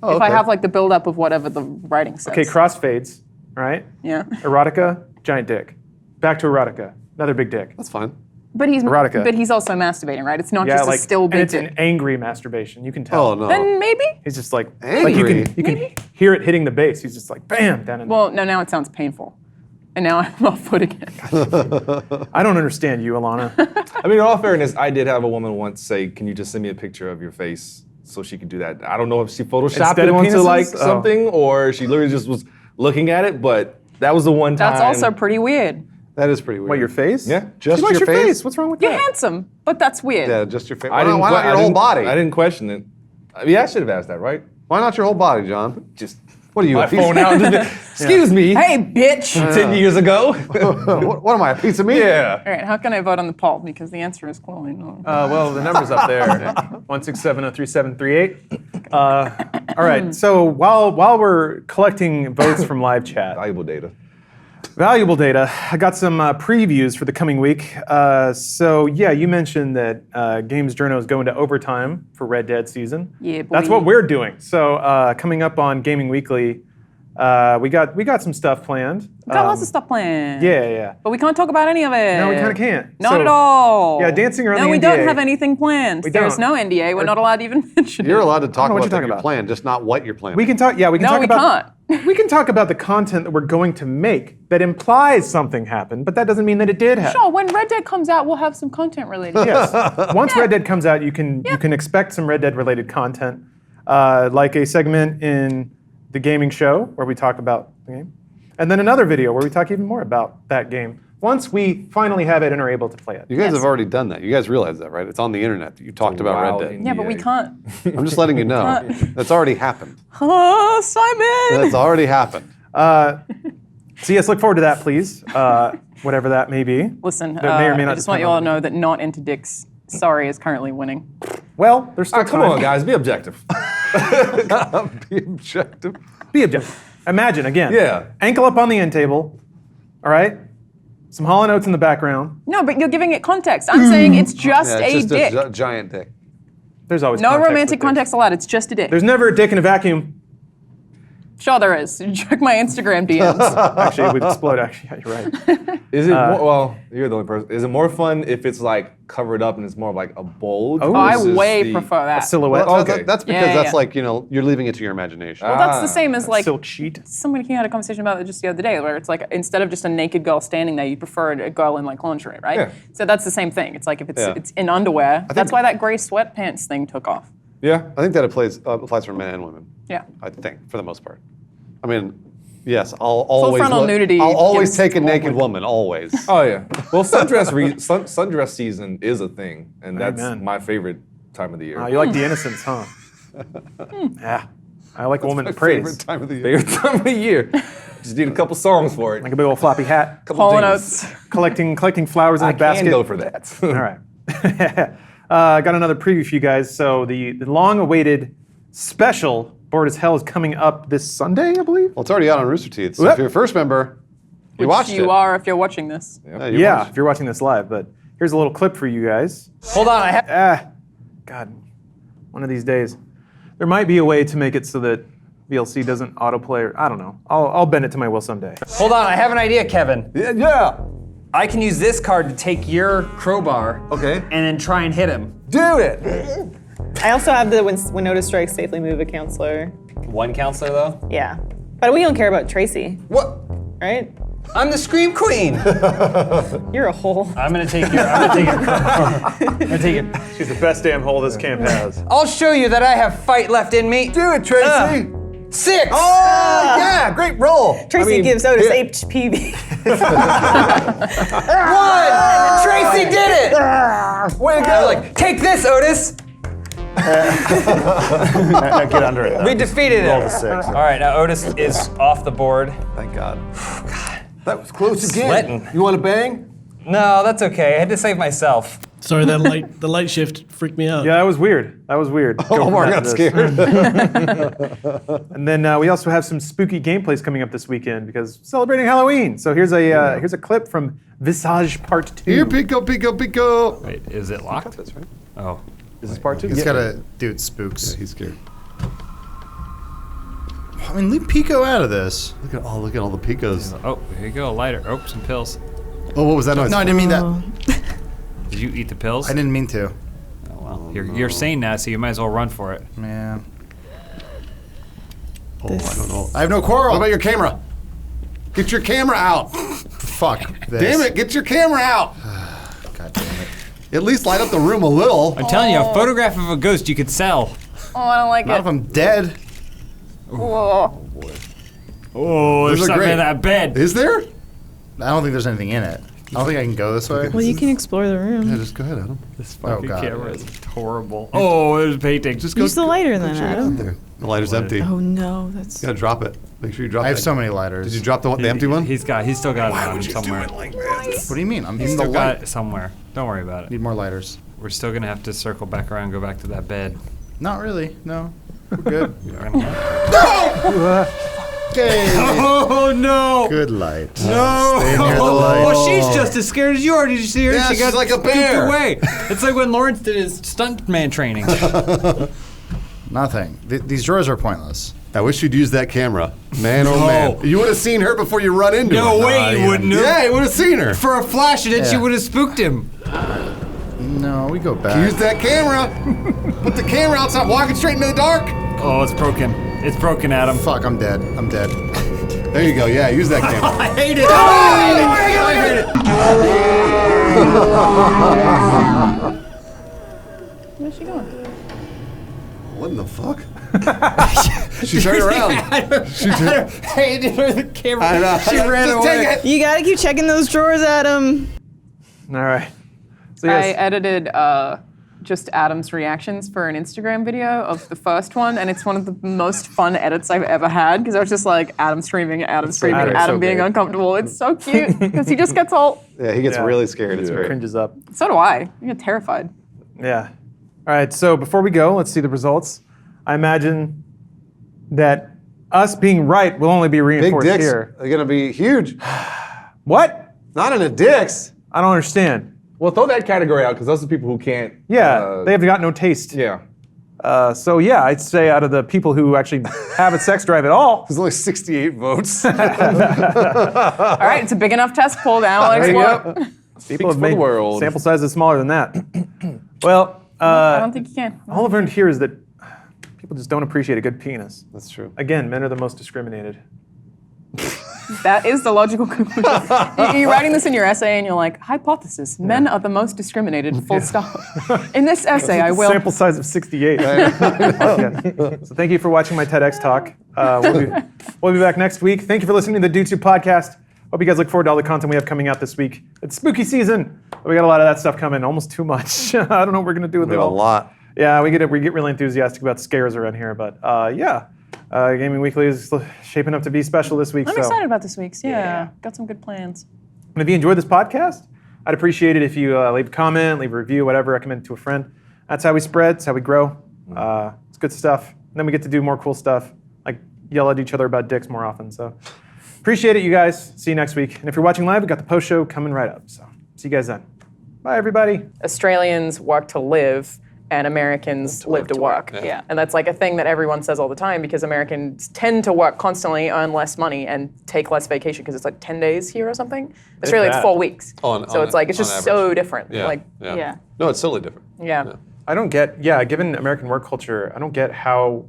Oh, If I okay. have like the build-up of whatever the writing says. it. Okay, crossfades, right? Yeah. Erotica, giant dick. Back to erotica, another big dick. That's fine. But he's Erotica. also masturbating, right? It's not Yeah, just like a still and big it's dick. an angry masturbation. You can tell. Oh no. Then maybe. He's just like Angry? you can hear it hitting the bass. He's just like bam down in. Well, no, now it sounds painful. And now I'm off foot again. I don't understand you, Alana. I mean, in all fairness, I did have a woman once say, "Can you just send me a picture of your face so she could do that?" I don't know if she photoshopped Instead it of onto penises? like Oh. something or she literally just was looking at it, but that was the one time. That's also pretty weird. That is pretty weird. What, your face? Yeah. Just She likes your face? What's wrong with You're that? handsome, but that's weird. Yeah, just your face. I didn't. Why not your I whole didn't- body? I didn't question it. Yeah, I should have asked that, right? Why not your whole body, John? Just What are you? my a piece- phone out. Excuse me. Hey, bitch! 10 years ago. what am I? A piece of meat? Yeah. All right, how can I vote on the poll? Because the answer is clearly no. Well, the number's up there. 167-03738. All right. So while we're collecting votes from live chat, Valuable data. valuable data, I got some previews for the coming week. So yeah, you mentioned that Games Journo is going to overtime for Red Dead season. Yeah, boy. That's what we're doing. So coming up on Gaming Weekly, we got some stuff planned. We've got lots of stuff planned. Yeah. But we can't talk about any of it. No, we kind of can't. Not So- at all. Yeah, dancing around No, the we NDA. don't have anything planned. We There's don't. no NDA. We're not allowed to even mention You're it. allowed to talk know what about you're talking your about. plan, just not what you're planning. We can talk. Yeah, we can No, talk we about. can't. We can talk about the content that we're going to make that implies something happened, but that doesn't mean that it did happen. Sure, when Red Dead comes out, we'll have some content related. Yes. Once Red Dead comes out, you can expect some Red Dead related content, like a segment in the gaming show where we talk about the game, and then another video where we talk even more about that game. Once we finally have it and are able to play it. You guys Yes. have already done that. You guys realize that, right? It's on the internet that you talked about wild Red Dead. Yeah, but we NDA. can't. I'm just letting you know. That's already happened. Oh, Simon! That's already happened. So yes, look forward to that, please. Whatever that may be. Listen, That may or may I not just want depend you all on to know that Not Into Dicks, sorry, is currently winning. Well, there's still Come time. on, guys, be objective. Be objective. Be objective. Imagine again. Yeah. Ankle up on the end table. All right. Some Hall & Oates in the background. No, but you're giving it context. I'm saying it's just Yeah, a it's just dick. a giant dick. There's always No context romantic with dicks. context allowed. It's just a dick. There's never a dick in a vacuum. Sure, there is. Check my Instagram DMs. Actually, it would explode. Actually, yeah, you're right. Is it more, well, you're the only person. Is it more fun if it's like covered up and it's more of like a bulge? Oh, I versus way the- prefer that. Silhouette. Well, Okay. that's because Yeah, that's yeah. like, you're leaving it to your imagination. Well, that's the same as like Silk sheet. somebody had a conversation about it just the other day, where it's like instead of just a naked girl standing there, you prefer a girl in like lingerie, right? Yeah. So that's the same thing. It's like if it's Yeah. it's in underwear. That's why that gray sweatpants thing took off. Yeah. I think that applies for men and women. Yeah. I think, for the most part. I mean, yes, I'll always frontal nudity I'll always gives take a more naked women. woman, always. Oh yeah. Well, sundress season is a thing, and that's Amen. my favorite time of the year. Oh, you like the innocence, huh? Yeah. I like a woman to praise. Favorite time of the year. Favorite time of the year. Just need a couple songs for it. Like a big old floppy hat. Couple Hall & jingles. Oates. collecting flowers in I a basket. can go for that. All right. Got another preview for you guys. So the long-awaited special Bored as Hell is coming up this Sunday, I believe. Well, it's already out on Rooster Teeth, so Yep. if you're a first member, you Which watched it. you are if you're watching this. You Yeah, watched if you're watching this live. But here's a little clip for you guys. Hold on, I have. God, one of these days. There might be a way to make it so that VLC doesn't autoplay. Or, I don't know. I'll bend it to my will someday. Hold on, I have an idea, Kevin. Yeah. I can use this card to take your crowbar. Okay. And then try and hit him. Do it. I also have the when Notice Strikes, safely move a counselor. One counselor though. Yeah. But we don't care about Tracy, What? right? I'm the Scream Queen. You're a hole. I'm gonna take your. I'm gonna take your crowbar. I'm gonna take it. She's the best damn hole this camp has. I'll show you that I have fight left in me. Do it, Tracy. 6. Oh yeah, great roll. Tracy gives Otis yeah. HPV. 1. Tracy did it. Way to go. Like, take this, Otis. Now get under it. We defeated him. Roll the 6. All right, now Otis is off the board. Thank God. That was close again. Sweating. You want to bang? No, that's okay. I had to save myself. Sorry, the light shift freaked me out. Yeah, that was weird. Go from Omar that got to this. scared. And then we also have some spooky gameplays coming up this weekend because celebrating Halloween. So here's a clip from Visage Part 2. Here, Pico, Pico, Pico. Wait, is it locked? That's right. Oh. Is this part 2? He's got to do it spooks. He's scared. I mean, leave Pico out of this. Look at all the picos. Oh, here you go, lighter. Oh, some pills. Oh, what was that noise? No, I didn't mean that. Did you eat the pills? I didn't mean to. Oh, well, you're sane now, so you might as well run for it. Man. Oh, I don't know. I have no quarrel. What about your camera? Get your camera out. Fuck this. Damn it, get your camera out. God damn it. At least light up the room a little. I'm telling you, a photograph of a ghost you could sell. Oh, I don't like Not it. if I'm dead. Whoa. Oh, there's Those are something great. in that bed. Is there? I don't think there's anything in it. I don't think I can go this way. Well, you can explore the room. Yeah, just go ahead, Adam. This fucking God. camera is horrible. Oh, there's a painting. Just Use the lighter then, Get out Adam. there. The lighter's empty. Oh no, that's. You gotta drop it. Make sure you drop it. I have so many lighters. Did you drop the empty one? He's still got it on him somewhere. What do you mean? I'm He's in the still got light. it somewhere. Don't worry about it. Need more lighters. We're still gonna have to circle back around and go back to that bed. Not really. No. We're good. Uh, Okay. Oh no! Good light. No! Stay near the light. Well, she's just as scared as you are. Did you see her? Yeah, she she's got like a scooped bear. away. It's like when Lawrence did his stuntman training. Nothing. These drawers are pointless. I wish you'd used that camera. Man, oh No. man. You would have seen her before you run into her. No way, you wouldn't have. Yeah, you would have seen her. For a flash, and then she Yeah. would have spooked him. No, we go back. Use that camera. Put the camera out, stop walking straight into the dark. Oh, it's broken. It's broken, Adam. Fuck, I'm dead. I'm dead. There you go. Yeah, use that camera. I hate it. I hate it. Where's she going? What in the fuck? She turned around. She turned. Hey, the camera. I know. She ran Just away. take it. You gotta keep checking those drawers, Adam. all right. So I yes, edited just Adam's reactions for an Instagram video of the first one, and it's one of the most fun edits I've ever had because I was just like Adam screaming, Adam screaming, Adam's Adam so being great. uncomfortable. It's so cute because he just gets all. Yeah, he gets Yeah. really scared. It's it great. cringes up. So do I. I get terrified. Yeah. All right. So before we go, let's see the results. I imagine that us being right will only be Big reinforced dicks here. are gonna be huge. What? Not in the dicks. I don't understand. Well, throw that category out because those are people who can't. Yeah, they have got no taste. Yeah. So yeah, I'd say out of the people who actually have a sex drive at all, There's only 68 votes. All right, it's a big enough test. Pull down. I'll There you explode. go. Speaks people have for made the world. sample sizes smaller than that. Well, I don't think you can. all I've learned here is that people just don't appreciate a good penis. That's true. Again, men are the most discriminated. That is the logical conclusion. You're writing this in your essay, and you're like, hypothesis: men are the most discriminated. Full stop. In this essay, I will. Sample size of 68. Okay. So thank you for watching my TEDx talk. We'll be back next week. Thank you for listening to the DoTube podcast. Hope you guys look forward to all the content we have coming out this week. It's spooky season. We got a lot of that stuff coming. Almost too much. I don't know what we're gonna do with We it have a all. lot. Yeah, we get really enthusiastic about scares around here, but yeah. Gaming Weekly is shaping up to be special this week. I'm so. excited about this week's. Yeah, got some good plans. And if you enjoyed this podcast, I'd appreciate it if you leave a comment, leave a review, whatever, recommend it to a friend. That's how we spread, it's how we grow. It's good stuff. And then we get to do more cool stuff, like yell at each other about dicks more often. So appreciate it, you guys. See you next week. And if you're watching live, we got the post show coming right up. So see you guys then. Bye, everybody. Australians work to live, and Americans live to work. Yeah. And that's like a thing that everyone says all the time because Americans tend to work constantly, earn less money, and take less vacation because it's like 10 days here or something. Australia, it's that. 4 weeks. On So it's like, it's on just so average. different. Yeah. Like, yeah. yeah. No, it's totally different. Yeah. I don't get, yeah, given American work culture, I don't get how